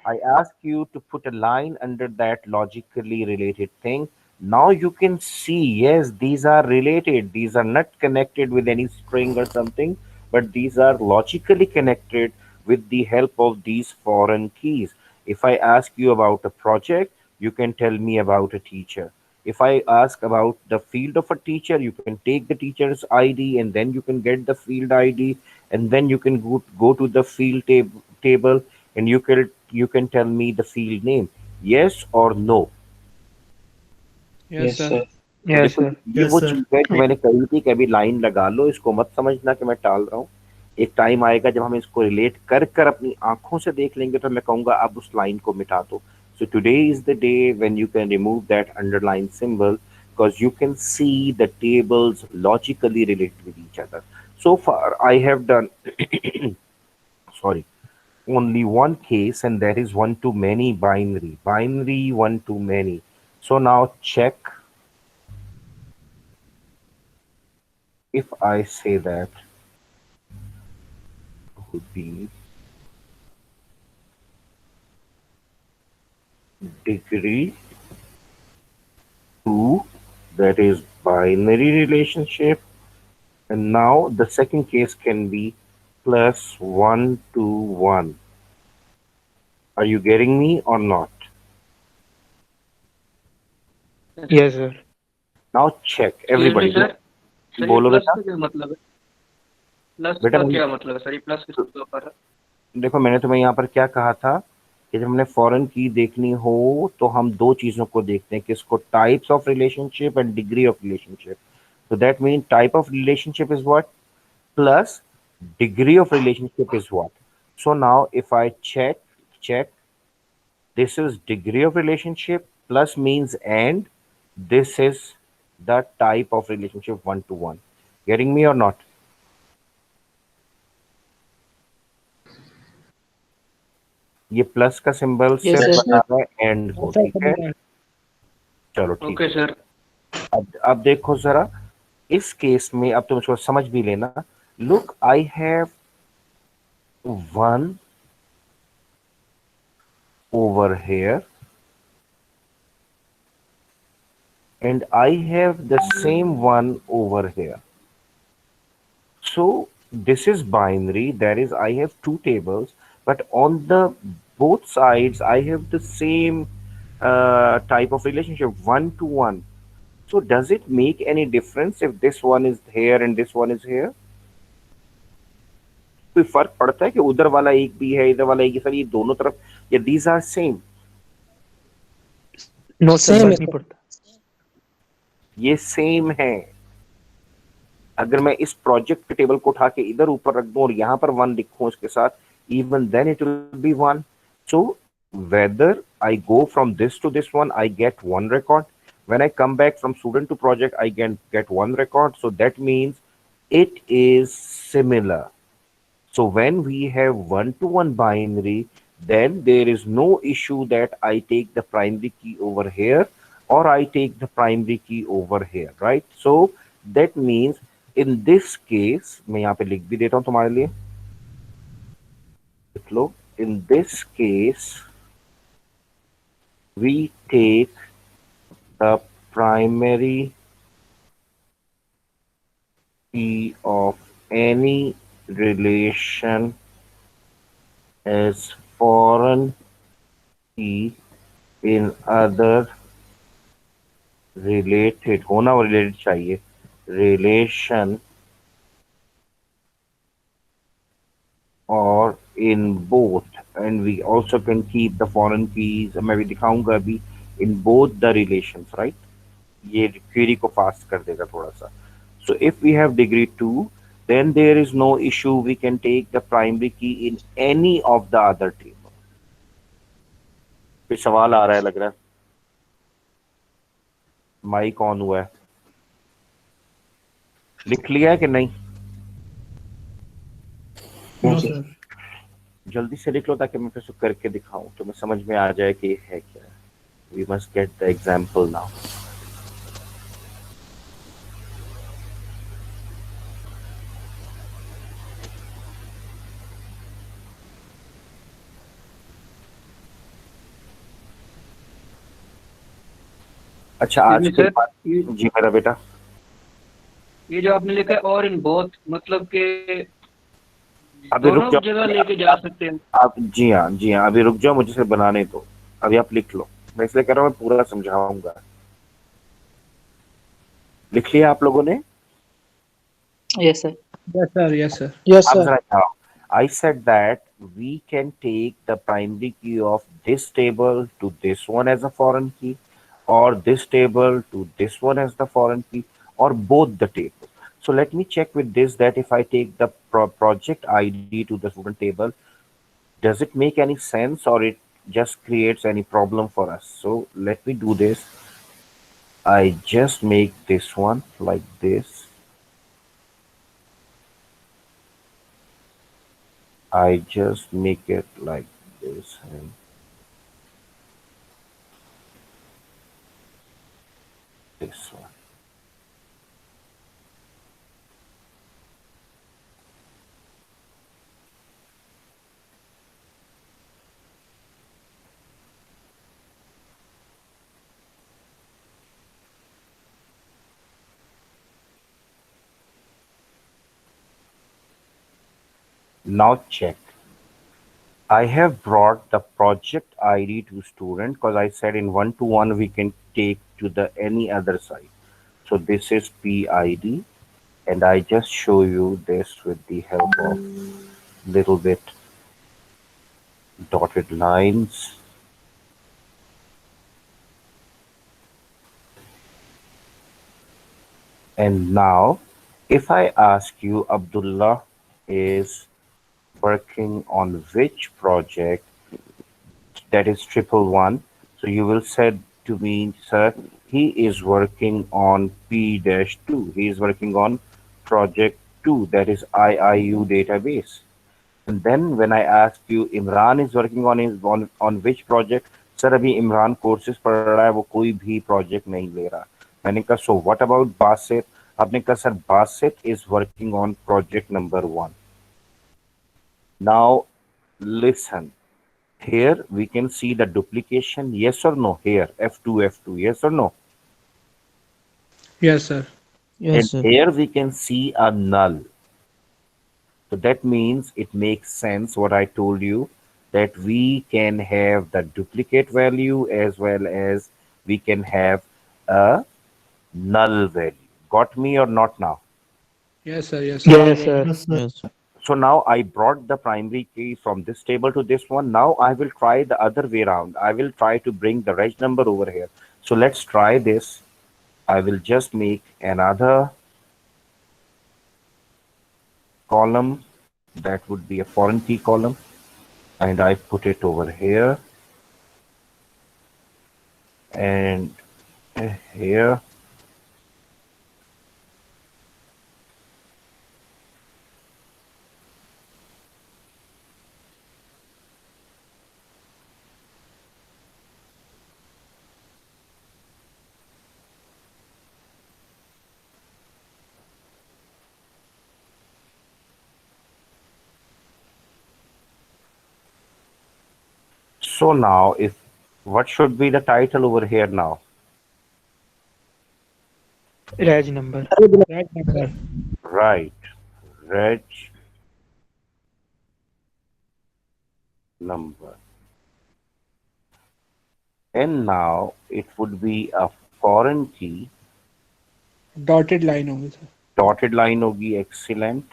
I ask you to put a line under that logically related thing. Now you can see, yes, these are related. These are not connected with any string or something, but these are logically connected with the help of these foreign keys. If I ask you about a project, you can tell me about a teacher. If I ask about the field of a teacher, you can take the teacher's ID and then you can get the field ID, and then you can go to the field table and you can tell me the field name. Yes or no? Yes sir. तो yes देखो, sir. ये Yes, वो sir. चीज है जो मैंने कही थी कि अभी लाइन लगा लो, इसको मत समझना कि मैं टाल रहा हूँ। एक टाइम आएगा जब हम इसको रिलेट कर कर अपनी आंखों से देख लेंगे, तो मैं कहूंगा अब उस लाइन को मिटा दो। So today is the day when you can remove that underline symbol. because you can see the tables logically relate with each other. So far, I have done, sorry, only one case, and that is one to many binary. Binary one to many. So now check if I say that would be degree 2, that is binary relationship. And now the second case can be plus 1 to 1. Are you getting me or not? Yes, sir. Now check everybody. Sir sir ये बोलो plus बेटा। का क्या मतलब है? Plus बेटा का मुझे- क्या मतलब है सर? ये प्लस किस पर है? देखो मैंने तुम्हें यहाँ पर क्या कहा था कि जब हमने फॉरेन की देखनी हो तो हम दो चीजों को देखते हैं, किसको, types of relationship and degree of relationship. So that means type of relationship is what? Plus degree of relationship is what? So now if I check, this is degree of relationship, plus means and, this is the type of relationship one to one. Getting me or not? ये plus का symbol Yes, सिर्फ sir. बता रहा है and को, ठीक है? चलो ठीक ओके है. सर. अब देखो जरा इस केस में, अब तुम इसको समझ भी लेना. Look, I have 1 over here and I have the same one over here. So this is binary, that is I have two tables, but on the both sides I have the same type of relationship, 1 to 1. So does it make any difference if this one is here and this one is here? कोई फर्क पड़ता है कि उधर वाला एक भी है इधर वाला एक? सर ये दोनों तरफ, या these are same? No sir, फर्क नहीं पड़ता. ये सेम है. अगर मैं इस प्रोजेक्ट के टेबल को उठा के इधर ऊपर रख दूं और यहाँ पर 1 लिखूं इसके साथ, even then it will be 1. So whether I go from this to this one, I get 1 record. When I come back from student to project, I get 1 record. So that means it is similar. So when we have 1 to 1 binary, then there is no issue that I take the primary key over here or I take the primary key over here, right? So that means in this case, मैं यहाँ पे लिख भी देता हूँ तुम्हारे लिए, देख लो. In this case, we take the primary key of any relation as foreign key in other related, होना related चाहिए, relation or in both, and we also can keep the foreign keys, मैं भी दिखाऊंगा अभी, in both the relations, right? ये query को fast कर देगा थोड़ा सा. So if we have degree 2, then there is no issue, we can take the primary key in any of the other table. फिर सवाल आ रहा है लग रहा है. माइक ऑन हुआ है, लिख लिया है कि नहीं? No sir. जल्दी से लिख लो ताकि मैं फिर से करके दिखाऊं तो मैं समझ में आ जाए कि ये है क्या. We must get the example now. अच्छा आज के बाद जी मेरा बेटा, ये जो आपने लिखा है और इन बोथ, मतलब के अभी रुक दोनों जाओ. जगह लेके जा सकते हैं. आप जी हाँ अभी रुक जाओ, मुझे सिर्फ बनाने दो. अभी आप लिख लो, मैं इसलिए कह रहा हूँ मैं पूरा समझाऊंगा. लिख लिया आप लोगों ने? Yes, sir. Yes, sir. Yes, sir. Yes आप सर. जरा जाओ. I said that we can take the primary key of this table to this one as a foreign key, or this table to this one as the foreign key, or both the tables. So let me check with this, that if I take the project ID to the student table, does it make any sense or it just creates any problem for us? So let me do this. I just make this one like this. I just make it like this and this one. Now check. I have brought the project ID to student because I said in one-to-one we can take to the any other side. So this is PID, and I just show you this with the help of little bit dotted lines. And now, if I ask you, Abdullah is working on which project, that is 111. So you will say to me, sir, he is working on P-2. He is working on project 2, that is IIU database. And then when I ask you, Imran is working on which project? Sir, अभी Imran courses पढ़ रहा है, वो कोई भी project नहीं ले रहा. मैंने कहा, so what about Basit? आपने कहा, sir, Basit is working on project number 1. Now, listen. Here we can see the duplication. Yes or no? Here, F2, F2. Yes or no? Yes, sir. And here we can see a null. So that means it makes sense what I told you, that we can have the duplicate value as well as we can have a null value. Got me or not now? Yes, sir. Yes, sir. Yes, sir. Yes, sir. So now I brought the primary key from this table to this one. Now I will try the other way around. I will try to bring the reg number over here. So let's try this. I will just make another column. That would be a foreign key column. And I put it over here. And here. So now, what should be the title over here now? Reg number. Reg number. Right, reg number. And now it would be a foreign key. Dotted line होगी sir. Dotted line होगी, excellent.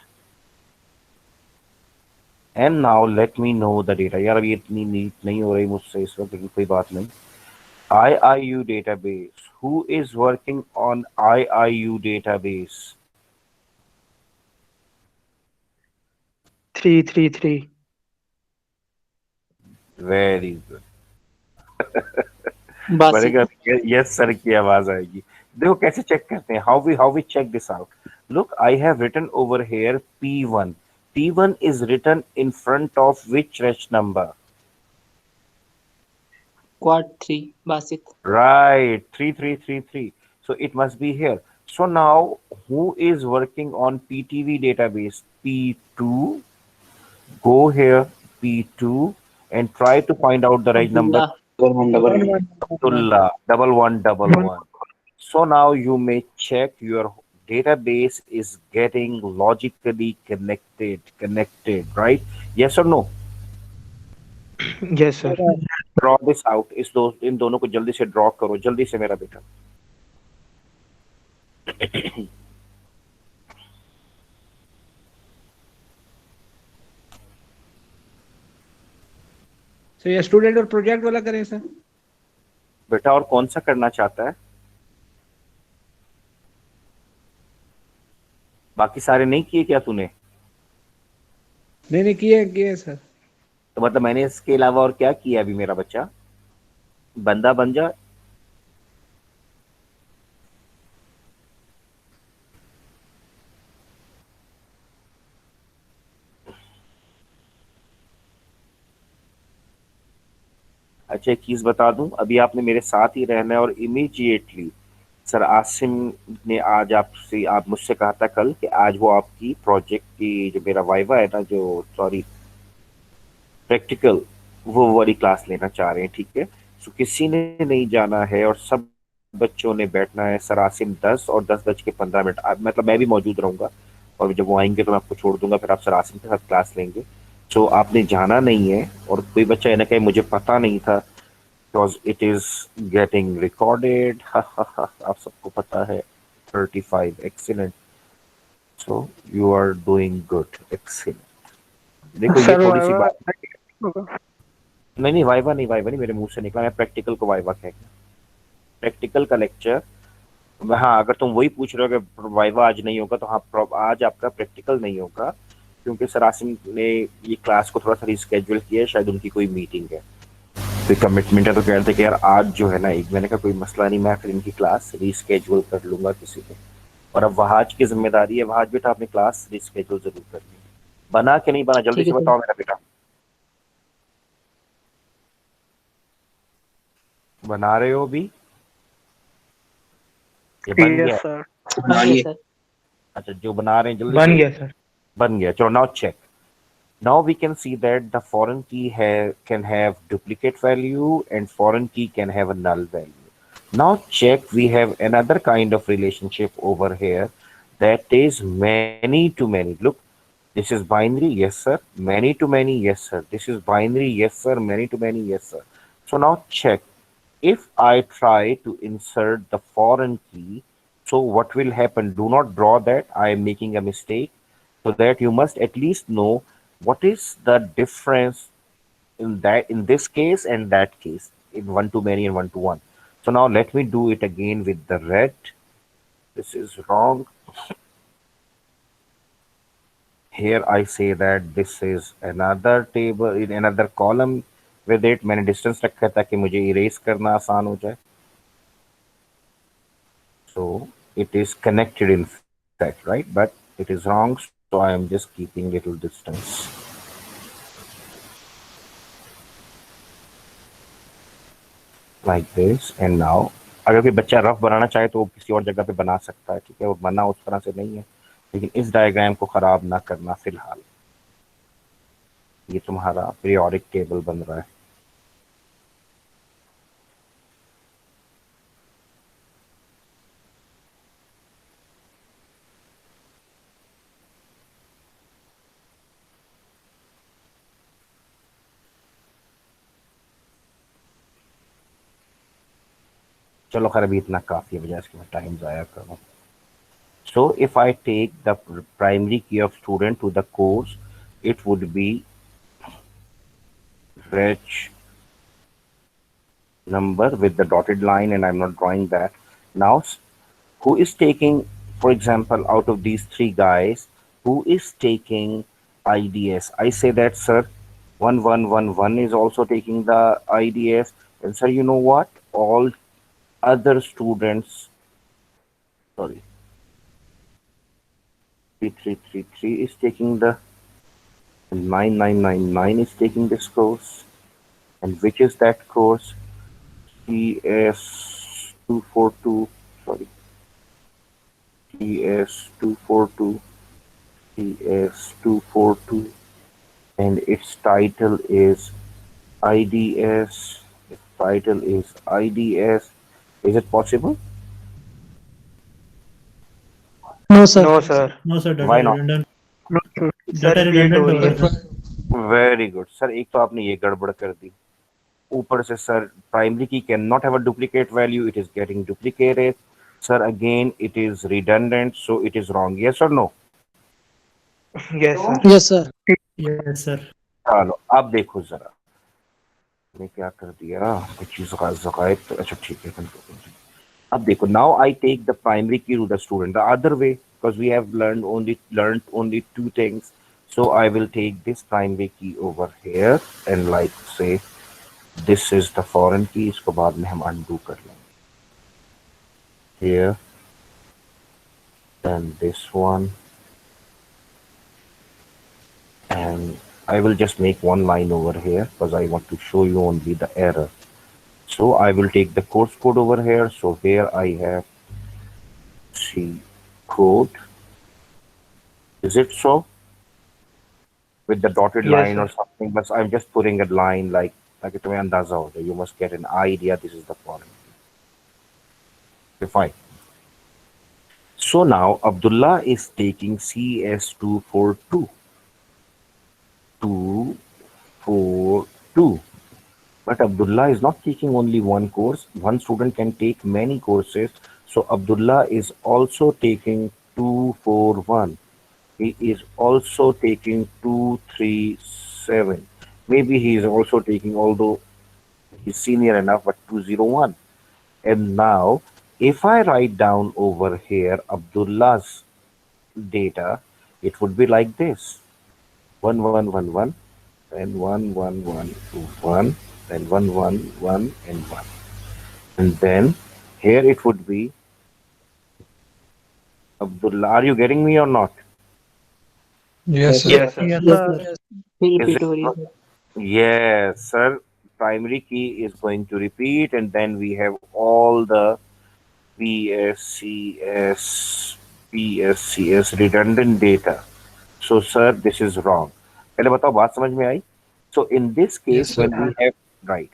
And now let me know the data. यार अभी इतनी NEET नहीं हो रही मुझसे इस वक्त, लेकिन कोई बात नहीं. IIU database. Who is working on IIU database? 333. Very good. Basit बनेगा यस सर की आवाज आएगी. देखो कैसे चेक करते हैं. How we check this out. Look, I have written over here P1. P1 is written in front of which reg number? Quad 3 Basit Right, 3333. So it must be here. So now who is working on PTV database? P2. Go here, P2, and try to find out the right number. Abdullah Abdullah, 1111. So now you may check your database is getting logically connected, right? Yes or no? Yes, sir. Draw this out. इन दोनों को जल्दी से draw करो, जल्दी से मेरा बेटा. So ये स्टूडेंट और प्रोजेक्ट वाला करें सर. बेटा और कौन सा करना चाहता है? बाकी सारे नहीं किए क्या तूने? नहीं किए सर. तो मतलब मैंने इसके अलावा और क्या किया अभी मेरा बच्चा? बंदा बन जा. अच्छा एक चीज बता दूं, अभी आपने मेरे साथ ही रहना है और इमीडिएटली सर आसिम ने आज आपसे आप मुझसे कहा था कल कि आज वो आपकी प्रोजेक्ट की जो मेरा वाइवा है ना, जो सॉरी प्रैक्टिकल, वो वाली क्लास लेना चाह रहे हैं, ठीक है। सो किसी ने नहीं जाना है और सब बच्चों ने बैठना है। सर आसिम 10 और 10:15 मतलब मैं भी मौजूद रहूंगा, और जब वो आएंगे तो मैं आपको छोड़ दूंगा, फिर आप सर आसिम के साथ क्लास लेंगे। सो आपने जाना नहीं है, और कोई बच्चा ये ना कहे मुझे पता नहीं था, because it is getting recorded. आप सबको पता है। 35 excellent. So you are doing good, excellent. देखो ये सर थोड़ी सी वाइवा बात, नहीं नहीं वाइवा नहीं, वाइवा नहीं, मेरे मुंह से निकला, मैं प्रैक्टिकल को वाइवा कह गया। प्रैक्टिकल का लेक्चर, हाँ अगर तुम वही पूछ रहे हो कि वाइवा आज नहीं होगा, तो हाँ आज आपका प्रैक्टिकल नहीं होगा, क्योंकि सर आसिम ने ये क्लास को थोड़ा सा रिस्केड्यूल किया है, शायद उनकी कोई मीटिंग है, कोई कमिटमेंट है, तो कह रहे थे कि यार आज जो है ना, एक मैंने कहा कोई मसला नहीं, मैं फिर इनकी क्लास रिस्केड्यूल कर लूंगा किसी को। और अब वहाज की जिम्मेदारी है, वहाज बेटा आपने क्लास रिस्केड्यूल जरूर करनी है। बना के नहीं बना, जल्दी ठीक से है सर। बताओ मेरा बेटा। बना रहे हो भी? ये बन गया? Yes sir. बन गया सर। अच्छा जो बना रहे हैं जल्दी बन से। गया सर। बन गया, चलो now check. Now we can see that the foreign key can have duplicate value and foreign key can have a null value. Now check, we have another kind of relationship over here, that is many to many. Look, this is binary, yes sir. Many to many, yes sir. This is binary, yes sir. Many to many, yes sir. So now check, if I try to insert the foreign key, so what will happen? Do not draw that, I am making a mistake, so that you must at least know what is the difference in that, in this case and that case, in one to many and one to one. So now let me do it again with the red. This is wrong. Here I say that this is another table in another column with it. मैंने distance रखा है ताकि मुझे erase करना आसान हो जाए. So it is connected in fact, right? But it is wrong, so I am just keeping little distance. Like this. And now अगर कोई बच्चा रफ बनाना चाहे तो वो किसी और जगह पे बना सकता है, ठीक है, वो बना उस तरह से नहीं है, लेकिन इस डायग्राम को खराब ना करना फिलहाल। ये तुम्हारा पीरियोडिक टेबल बन रहा है। चलो खैर अभी इतना काफी है, बजाय इसके मैं टाइम जाया करूँ। So if I take the primary key of student to the course, it would be reg number with the dotted line, and I'm not drawing that. Now, who is taking, for example, out of these three guys, who is taking IDS? I say that, sir, 1111 is also taking the IDS. And sir, you know what? All other students, sorry, 3333 is taking the, 9999 is taking this course. And which is that course? TS242, sorry, TS242, TS242, and its title is IDS. Its title is IDS. Is it possible? No, sir. No sir. No sir, data Why not? Redundant, no data sir, redundant हो हो रही रहा है। है। Very good sir, एक तो आपने ये गड़बड़ कर दी, ऊपर से sir primary key can not have a duplicate value, it is getting duplicated. Sir again it is redundant, so it is wrong. Yes और no? Yes sir. Yes, sir. Yes sir. चलो अब देखो जरा मैं क्या कर दिया, कुछ चीज जगायब तो अच्छा ठीक है कंट्रोल. अब देखो, now I take the primary key to the student the other way, because we have learned only two things. So I will take this primary key over here and like say this is the foreign key. इसको बाद में हम undo कर लेंगे. Here and this one, and I will just make one line over here because I want to show you only the error. So I will take the course code over here. So here I have C code. Is it so? With the dotted Yes, line sir. or something, but I'm just putting a line like तुम्हें अंदाजा हो जाए. You must get an idea. This is the foreign key. Okay, fine. So now Abdullah is taking CS242. 242. But Abdullah is not taking only one course. One student can take many courses. So Abdullah is also taking 241. He is also taking 237. Maybe he is also taking, although he's senior enough, but 201. And now, if I write down over here Abdullah's data, it would be like this: 1111, then 11121, then 111 and 1. And then here it would be Abdullah. Are you getting me or not? Yes, sir. Yes, sir. Yes, Yes, sir. sir. Is Repeat it? हो रही है. Yes, sir. Primary key is going to repeat, and then we have all the PSCS, PSCS redundant data. So, sir, this is wrong. पहले बताओ बात समझ में आई? So, in this Yes, case, sir.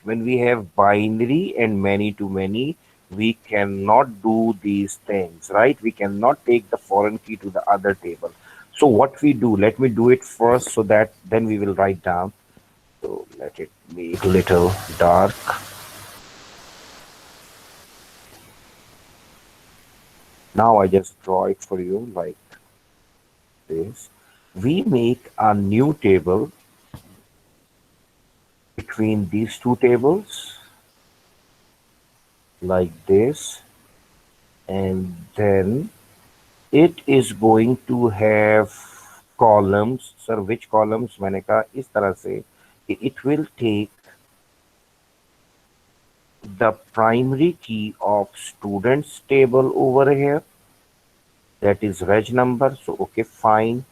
when we have binary and many to many, we cannot do these things, right? We cannot take the foreign key to the other table. So, what we do, let me do it first so that then we will write down. So, let it be a little dark. Now I just draw it for you like this. We make a new table between these two tables like this, and then it is going to have columns. Sir, which columns? मैंने कहा इस तरह से कि it will take the primary key of students table over here, that is reg number. So okay, fine.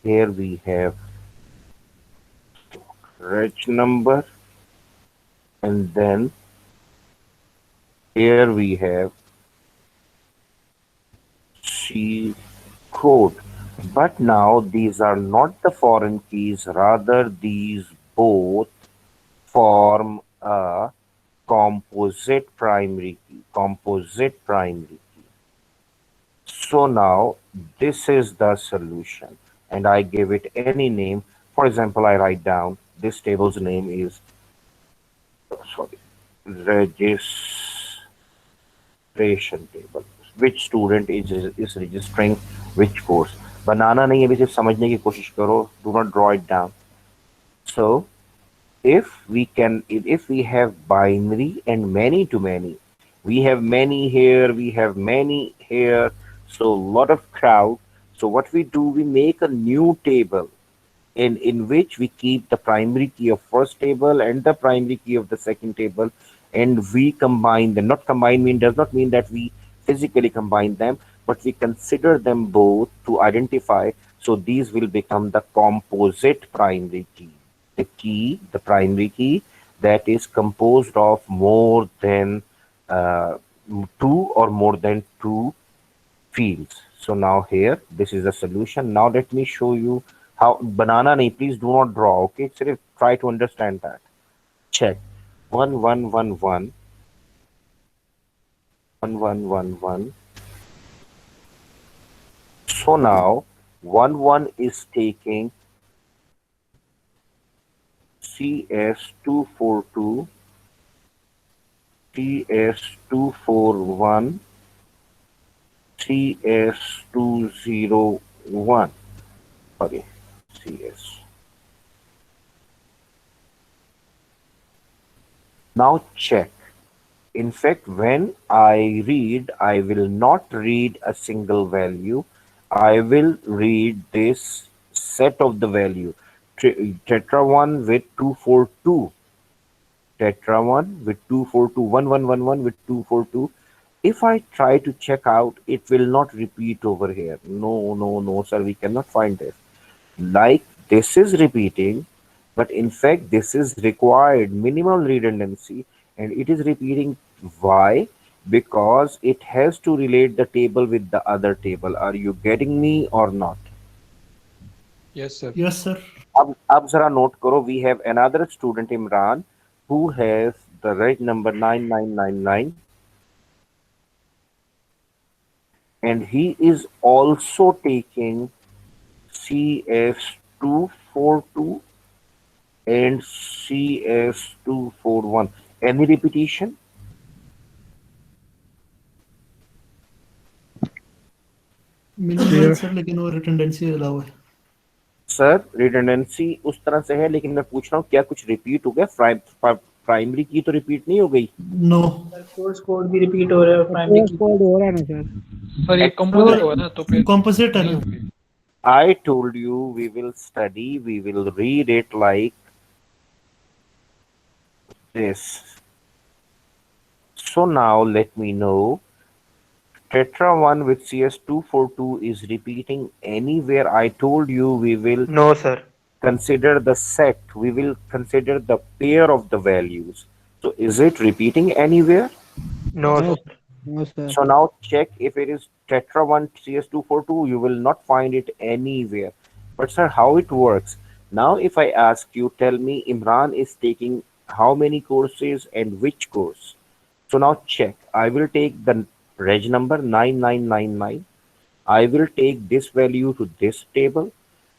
Here we have reg number, and then here we have C code. But now these are not the foreign keys, rather these both form a composite primary key. Composite primary key. So now this is the solution, and I give it any name. For example, I write down this table's name is registration table. Which student is registering which course? बनाना नहीं है, अभी सिर्फ समझने की कोशिश करो. Do not draw it down. So if we have binary and many to many, we have many here, we have many here, so lot of crowd. So what we do, we make a new table in which we keep the primary key of first table and the primary key of the second table, and we combine them. Not combine does not mean that we physically combine them, but we consider them both to identify. So these will become the composite primary key. The primary key that is composed of more than two or more than two fields. So now here, this is the solution. Now let me show you how. Banana nahi, please do not draw, okay? So try to understand that. Check. 1111 1111. So now 11 is taking CS242, CS241, CS201. Okay, CS. Now check. In fact, when I read, I will not read a single value. I will read this set of the value. Tetra 1 with 242. Tetra 1 with 242. 1111 with 242. If I try to check out, it will not repeat over here. No, sir, we cannot find this. Like this is repeating, but in fact, this is required minimal redundancy, and it is repeating. Why? Because it has to relate the table with the other table. Are you getting me or not? Yes, sir. Yes, sir. अब जरा note करो, we have another student Imran who has the reg number 9999 and he is also taking CS242 and CS241. Any repetition? Minimal sir, लेकिन वो redundancy allow है। Sir redundancy उस तरह से है, लेकिन मैं पूछ रहा हूँ क्या कुछ रिपीट हो गया? प्राइमरी की तो रिपीट नहीं हो गई? नो। कोर्स कोड भी रिपीट हो रहा है, प्राइमरी कोर्स कोड हो रहा है ना सर? सर ये कंपोजिट हुआ ना, तो फिर कंपोजिट है नहीं ना। होगी। I told you we will study, we will read it like this. So now let me know, tetra 1 with CS242 is repeating anywhere. I told you we will no sir. consider the set, we will consider the pair of the values. So is it repeating anywhere? No no sir. No sir. So now check if it is tetra 1 CS242, you will not find it anywhere. But sir, how it works? Now if I ask you, tell me Imran is taking how many courses and which course? So now check, I will take the reg number 9999. I will take this value to this table.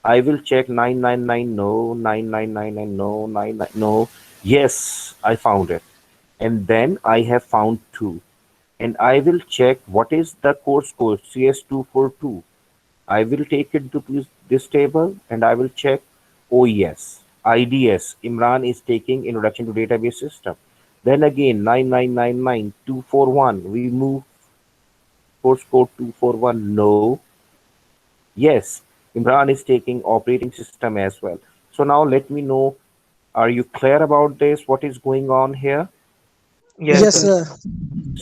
I will check 999, no, 9999, no, 99, no. Yes, I found it. And then I have found 2. And I will check what is the course code CS242. I will take it to this table and I will check. Oh yes, IDS, Imran is taking Introduction to Database System. Then again 9999 241, we move course code 241. No. Yes, Imran is taking operating system as well. So now let me know, are you clear about this? What is going on here? Yes sir.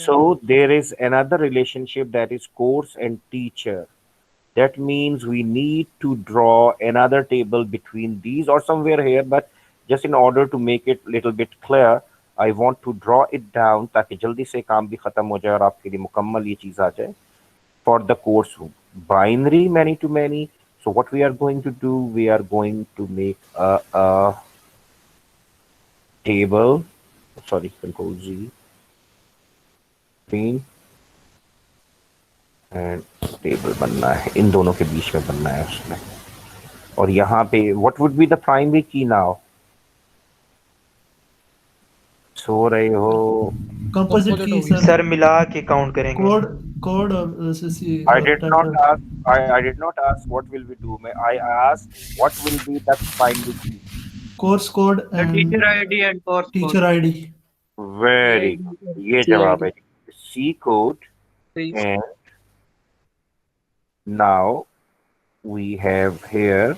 So there is another relationship, that is course and teacher. That means we need to draw another table between these or somewhere here, but just in order to make it little bit clear, I want to draw it down ताकि जल्दी से काम भी खत्म हो जाए और आपके लिए मुकम्मल ये चीज आ जाए. For the course binary many to many. So what we are going to do, we are going to make a table. Sorry, Control Z. Green. And table बनना है, इन दोनों के बीच में बनना है उसमें. और यहाँ पे what would be the primary की नाउ? सो रहे हो? कंपोजिट की होगी। सर। सर मिला के काउंट करेंगे। कोड कोड और सी I did not ask. I did not ask what will we do. I asked what will be the primary key. Course code The and teacher ID and course code. Teacher ID. Very good. ये जवाब है. C code Please. and now we have here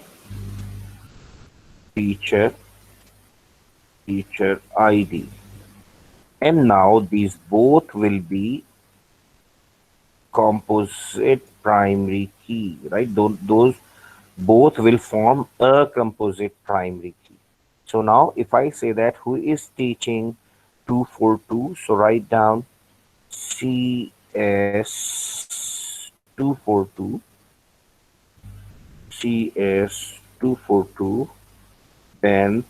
teacher ID, and now these both will be composite primary key, right? Those both will form a composite primary key. So now if I say that who is teaching 242, so write down CS242, CS242, then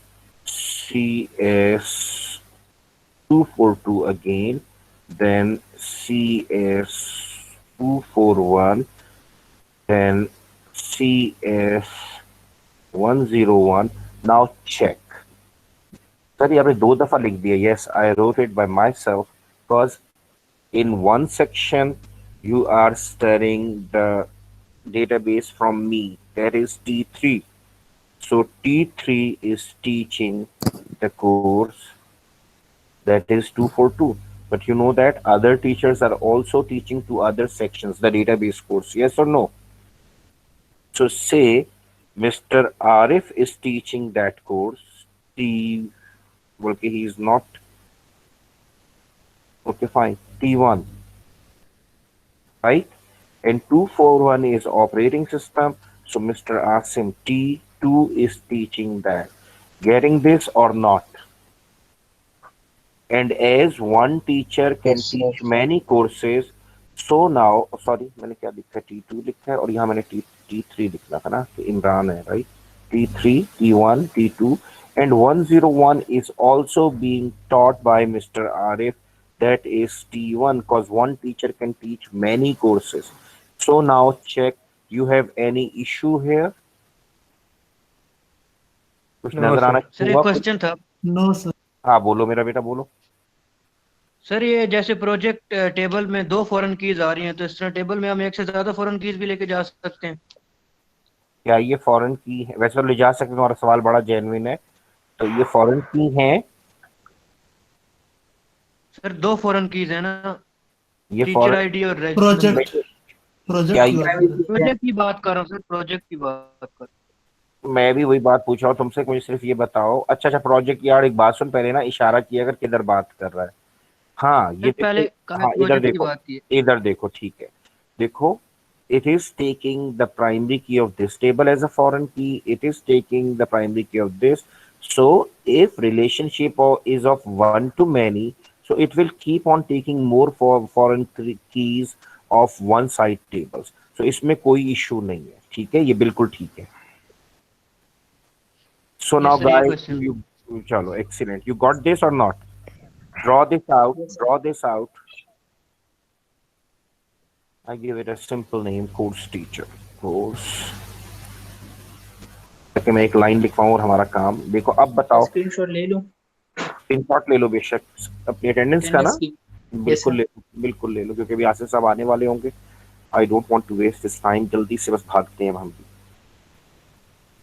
CS242 again, then CS241, then CS101. Now check. Sorry, आपने 2 दफा लिख दिया. Yes, I wrote it by myself because in one section you are studying the database from me, that is T3. So T3 is teaching the course that is 242. But you know that other teachers are also teaching to other sections, the database course. Yes or no? So say Mr. Arif is teaching that course. Okay, he is not. Okay, fine. T1. Right? And 241 is operating system. So Mr. Asim T2 is teaching that. Getting this or not? and as one teacher can Yes, teach sir. many courses, so now sorry मैंने क्या लिखा है, T2 लिखा है और यहाँ मैंने T3 लिखना था ना, तो इमरान है right, T3 T1 T2 and 101 is also being taught by Mr. Arif, that is T1 because one teacher can teach many courses. So now check, you have any issue here? कुछ No, नजर आना sir. Sir एक हुआ? Question था no sir. हाँ बोलो मेरा बेटा बोलो। सर, ये जैसे प्रोजेक्ट टेबल में 2 फॉरेन कीज आ रही हैं, तो इस तरह टेबल में हम एक से ज्यादा फॉरेन कीज भी लेके जा सकते हैं? क्या ये फॉरेन की है? वैसे तो ले जा सकते हैं, तुम्हारा सवाल बड़ा जेन्युइन है। तो ये फॉरेन की है, सर 2 फॉरेन कीज है ना, ये टीचर फॉरेन आईडी और प्रोजेक्ट क्या प्रोजेक्ट की ये, बात कर रहे प्रोजेक्ट की बात कर रहा हूँ सर, प्रोजेक्ट की बात कर। मैं भी वही बात पूछ रहा हूँ तुमसे, मुझे सिर्फ ये बताओ। अच्छा अच्छा प्रोजेक्ट, यार एक बात सुन पहले ना, इशारा किया अगर किधर बात कर रहा है। हाँ ये सर पहले देखो, कहा हाँ इधर प्रोजेक्ट की देखो, बात की है। इधर देखो, ठीक है। देखो, it is taking the primary key of this table as a foreign key, it is taking the primary key of this. So if relationship is of one to many, so it will keep on taking more foreign keys of one side tables. So इसमें कोई issue नहीं है, ठीक है, ये बिल्कुल ठीक है। So now Yes, sir, ये guys, question you chalo, excellent, you got this or not? Draw this out, draw this out. I give it a simple name, course teacher, course, ताकि मैं एक लाइन लिखवाऊं और हमारा काम देखो। अब बताओ, स्क्रीनशॉट ले लूं स्क्रीनशॉट ले लो बेशक, अपनी अटेंडेंस का ना, अटेंडेंस की? बिल्कुल ले, बिल्कुल ले लो, क्योंकि अभी आसिफ साहब आने वाले होंगे। I don't want to waste this time, जल्दी से बस भागते हैं हम भी।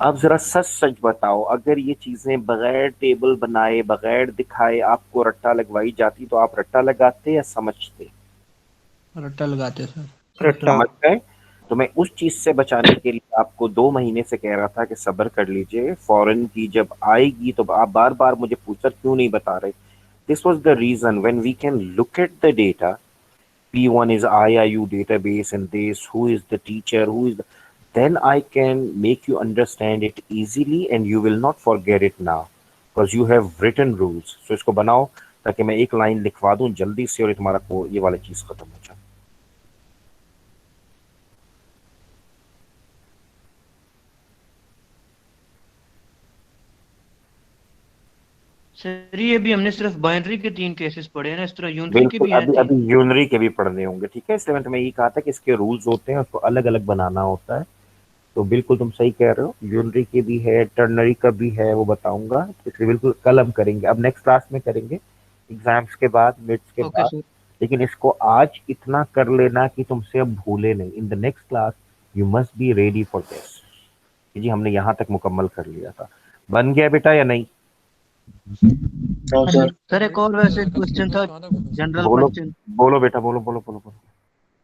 अब जरा सच सच बताओ, अगर ये चीजें बगैर टेबल बनाए, बगैर दिखाए आपको रट्टा लगवाई जाती, तो आप रट्टा लगाते या समझते? हैं। रट्टा लगाते हैं सर। रट्टा। समझ गए? तो मैं उस चीज से बचाने के लिए आपको 2 महीने से कह रहा था कि सब्र कर लीजिए, फॉरेन की जब आएगी तो आप बार बार मुझे पूछा क्यों नहीं बता रहे। This was the reason when we can look at the data, P1 is IIU database and this, who is the teacher, who is the, then I can make you understand it easily and you will not forget it now because you have written rules. So इसको बनाओ ताकि मैं एक line लिखवा दूं जल्दी से और तुम्हारा ये वाली चीज खत्म हो जाए। सर ये भी हमने सिर्फ बाइनरी के 3 केसेस पढ़े हैं ना, इस तरह यूनिटरी के बिल्कुल, भी हैं अभी 3? अभी यूनरी के भी पढ़ने होंगे, ठीक है। इसलिए मैं यही कहा था कि इसके रूल्स होते हैं, उसको अलग अलग बनाना होता है। तो बिल्कुल तुम सही कह रहे हो, यूनरी के भी है, टर्नरी का भी है, वो बताऊंगा। इसलिए बिल्कुल कल हम करेंगे, अब नेक्स्ट क्लास में करेंगे, एग्जाम्स के बाद, मिड्स के ओके बाद। सर। लेकिन इसको आज इतना कर लेना कि तुमसे अब भूले नहीं। In the next class you must be ready for this. जी हमने यहाँ तक मुकम्मल कर लिया था, बन गया बेटा या नहीं? No, sir. सर एक और वैसे क्वेश्चन था, जनरल बोलो क्वेश्चन। बोलो बेटा, बोलो बोलो बोलो बोलो।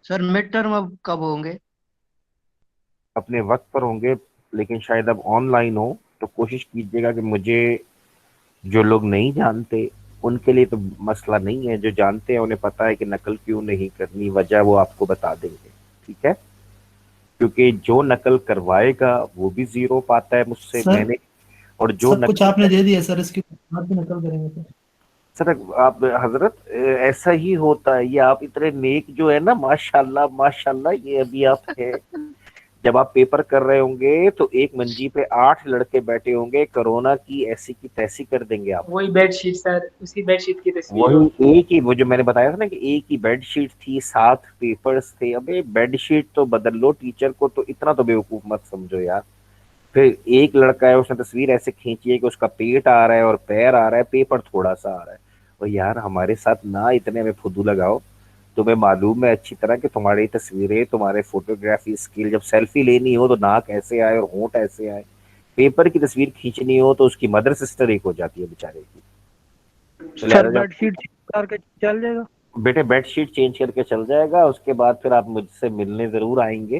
सर मिड टर्म अब कब होंगे? अपने वक्त पर होंगे, लेकिन शायद अब ऑनलाइन हो, तो कोशिश कीजिएगा कि मुझे, जो लोग नहीं जानते उनके लिए तो मसला नहीं है, जो जानते हैं उन्हें पता है कि नकल क्यों नहीं करनी, वजह वो आपको बता देंगे, ठीक है। क्योंकि जो नकल करवाएगा वो भी 0 पाता है मुझसे, सर, मैंने, और जो सब कुछ आपने दे दिया सर, इसके बाद भी नकल करेंगे सर। सर आप हजरत ऐसा ही होता है, ये आप इतने नेक जो है ना, माशाल्लाह माशाल्लाह, ये अभी आप है। जब आप पेपर कर रहे होंगे तो एक मंजी पे 8 लड़के बैठे होंगे, कोरोना की ऐसी की तैसी कर देंगे आप। वही बेडशीट सर, उसी बेडशीट की तस्वीर वही एक ही, वो जो मैंने बताया था ना कि एक ही बेडशीट थी, 7 पेपर्स थे। अबे बेडशीट तो बदल लो, टीचर को तो इतना तो बेवकूफ मत समझो यार। फिर एक लड़का है, उसने तस्वीर ऐसे खींची है कि उसका पेट आ रहा है और पैर आ रहा है, पेपर थोड़ा सा आ रहा है। और यार हमारे साथ ना इतने में फुदू लगाओ। तुम्हें मालूम है अच्छी तरह कि तुम्हारी तस्वीरें, तुम्हारे फोटोग्राफी स्किल, जब सेल्फी लेनी हो तो नाक ऐसे आए और होंठ ऐसे आए, पेपर की तस्वीर खींचनी हो तो उसकी मदर सिस्टर एक हो जाती है बेचारे की। सर बेडशीट करके चल जाएगा बेटे, बेडशीट चेंज करके चल जाएगा, उसके बाद फिर आप मुझसे मिलने जरूर आएंगे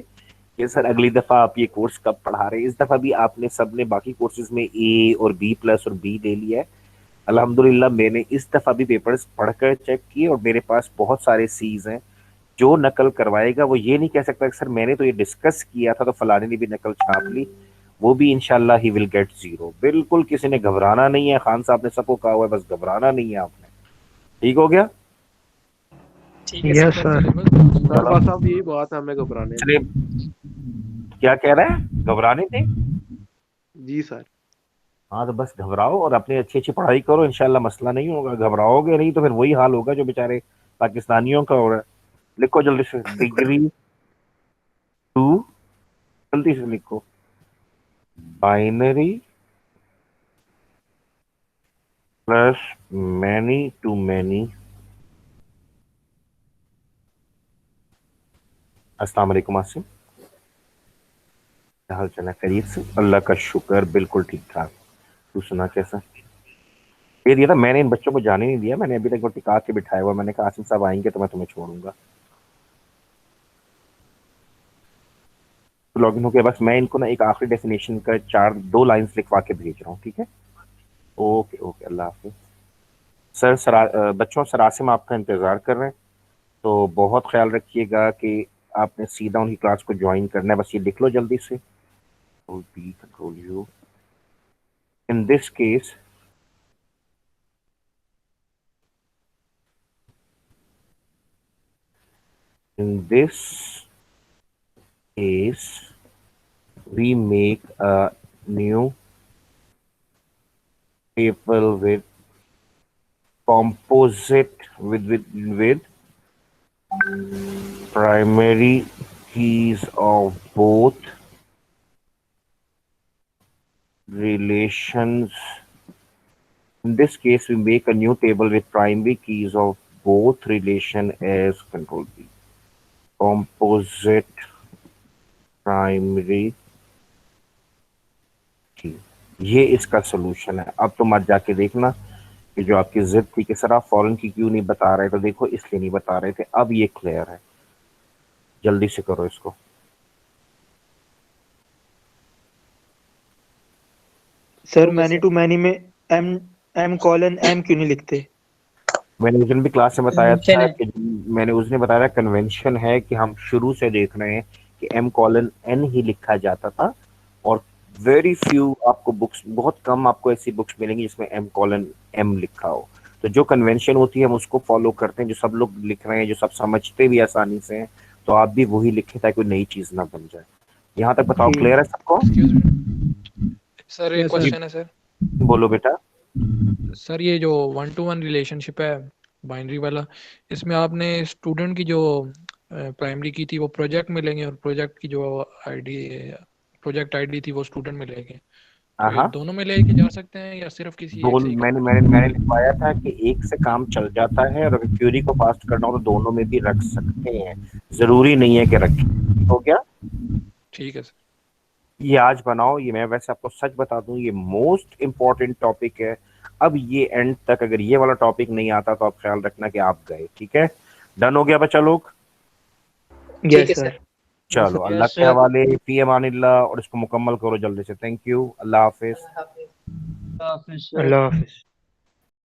कि सर अगली दफा आप ये कोर्स कब पढ़ा रहे हैं। इस दफा भी आपने सबने बाकी कोर्सेज में ए और B+ और B ले लिया है अल्हम्दुलिल्लाह। मैंने इस दफा भी पेपर्स पढ़कर चेक किए और मेरे पास बहुत सारे C's हैं। जो नकल करवाएगा वो ये नहीं कह सकता कि सर मैंने तो ये डिस्कस किया था तो फलाने ने भी नकल छाप ली, वो भी इंशाल्लाह ही विल गेट 0। बिल्कुल किसी ने घबराना नहीं है, खान साहब ने सबको कहा हुआ है, बस घबराना नहीं है आपने। ठीक हो गया? Yes sir. सर बस अब यही बात है, हमें घबराने चलिए, क्या कह रहे हैं, घबराने थे? जी सर। हाँ तो बस घबराओ और अपनी अच्छी अच्छी पढ़ाई करो, इंशाल्लाह मसला नहीं होगा। घबराओगे नहीं तो फिर वही हाल होगा जो बेचारे पाकिस्तानियों का हो रहा है। लिखो जल्दी से, डिग्री 2, जल्दी से लिखो, binary plus many to many. अस्सलाम वालेकुम आसिम, क्या हाल चाल है? खैरियत से? अल्लाह का शुक्र, बिल्कुल ठीक ठाक। तू सुना कैसा? ये दिया था मैंने, इन बच्चों को जाने नहीं दिया, मैंने अभी तक वो टिका के बिठाया हुआ। मैंने कहा आसिम साहब आएंगे तो मैं तुम्हें छोड़ूंगा। तो लॉगिन हो गया, बस मैं इनको ना एक आखिरी डेफिनेशन का 2 लाइंस लिखवा के भेज रहा हूँ, ठीक है? ओके ओके, अल्लाह हाफिज। बच्चों, सर आसिम आपका इंतज़ार कर रहे हैं, तो बहुत ख्याल रखिएगा कि आपने सीधा उनकी क्लास को ज्वाइन करना है। बस ये लिख लो जल्दी से, control P control you. In this case we make a new table with composite with primary keys of both relations. In this case, we make a new table with primary keys of both relation as control B. Composite primary key. ये इसका solution है। अब तुम आज जाके देखना कि जो आपकी जिद थी कि सर आप फॉरेन की क्यों नहीं बता रहे, तो देखो इसलिए नहीं बता रहे थे, अब ये क्लियर है। जल्दी से करो इसको। सर मैनी टू मैनी में एम कॉलन एम क्यों नहीं लिखते? मैंने उस दिन भी क्लास में बताया Convention था है। कि मैंने उस दिन बताया कन्वेंशन है कि हम शुरू से देख रहे हैं कि एम कॉलन एन ही लिखा जाता था, और वेरी फ्यू आपको बुक्स, बहुत कम आपको ऐसी बुक्स मिलेंगी जिसमें एम कॉलन एम लिखा हो। तो जो कन्वेंशन होती है हम उसको फॉलो करते हैं, जो सब लोग लिख रहे हैं, जो सब समझते भी आसानी से हैं, तो आप भी वही लिखें ताकि कोई नई चीज ना बन जाए। यहाँ तक बताओ, ठीक। क्लियर है सबको? सर एक Yes, sir. क्वेश्चन है सर। बोलो बेटा। सर ये जो 1-to-1 रिलेशनशिप है बाइनरी वाला, इसमें आपने स्टूडेंट की जो प्राइमरी की थी वो प्रोजेक्ट में लेंगे और प्रोजेक्ट की जो आईडी प्रोजेक्ट आईडी थी वो स्टूडेंट में लेंगे, तो ये हाँ, दोनों में लेके जा सकते हैं या सिर्फ किसी एक से ही मैंने करना मैंने मैंने लिखवाया था कि एक से काम चल जाता है, और अगर क्यूरी को फास्ट करना हो तो दोनों में भी रख सकते हैं, जरूरी नहीं है कि रखें। हो गया? है? ठीक है सर। ये आज बनाओ। ये मैं वैसे आपको सच बता दूं, ये मोस्ट इम्पोर्टेंट टॉपिक है। अब ये एंड तक अगर ये वाला टॉपिक नहीं आता तो आप ख्याल रखना कि आप गए। ठीक है? डन हो गया बच्चा लोग? Yes sir. चलो, अल्लाह के हवाले, फी अमानिल्लाह, और इसको मुकम्मल करो जल्दी से। Thank you, Allah Hafiz. Allah Hafiz.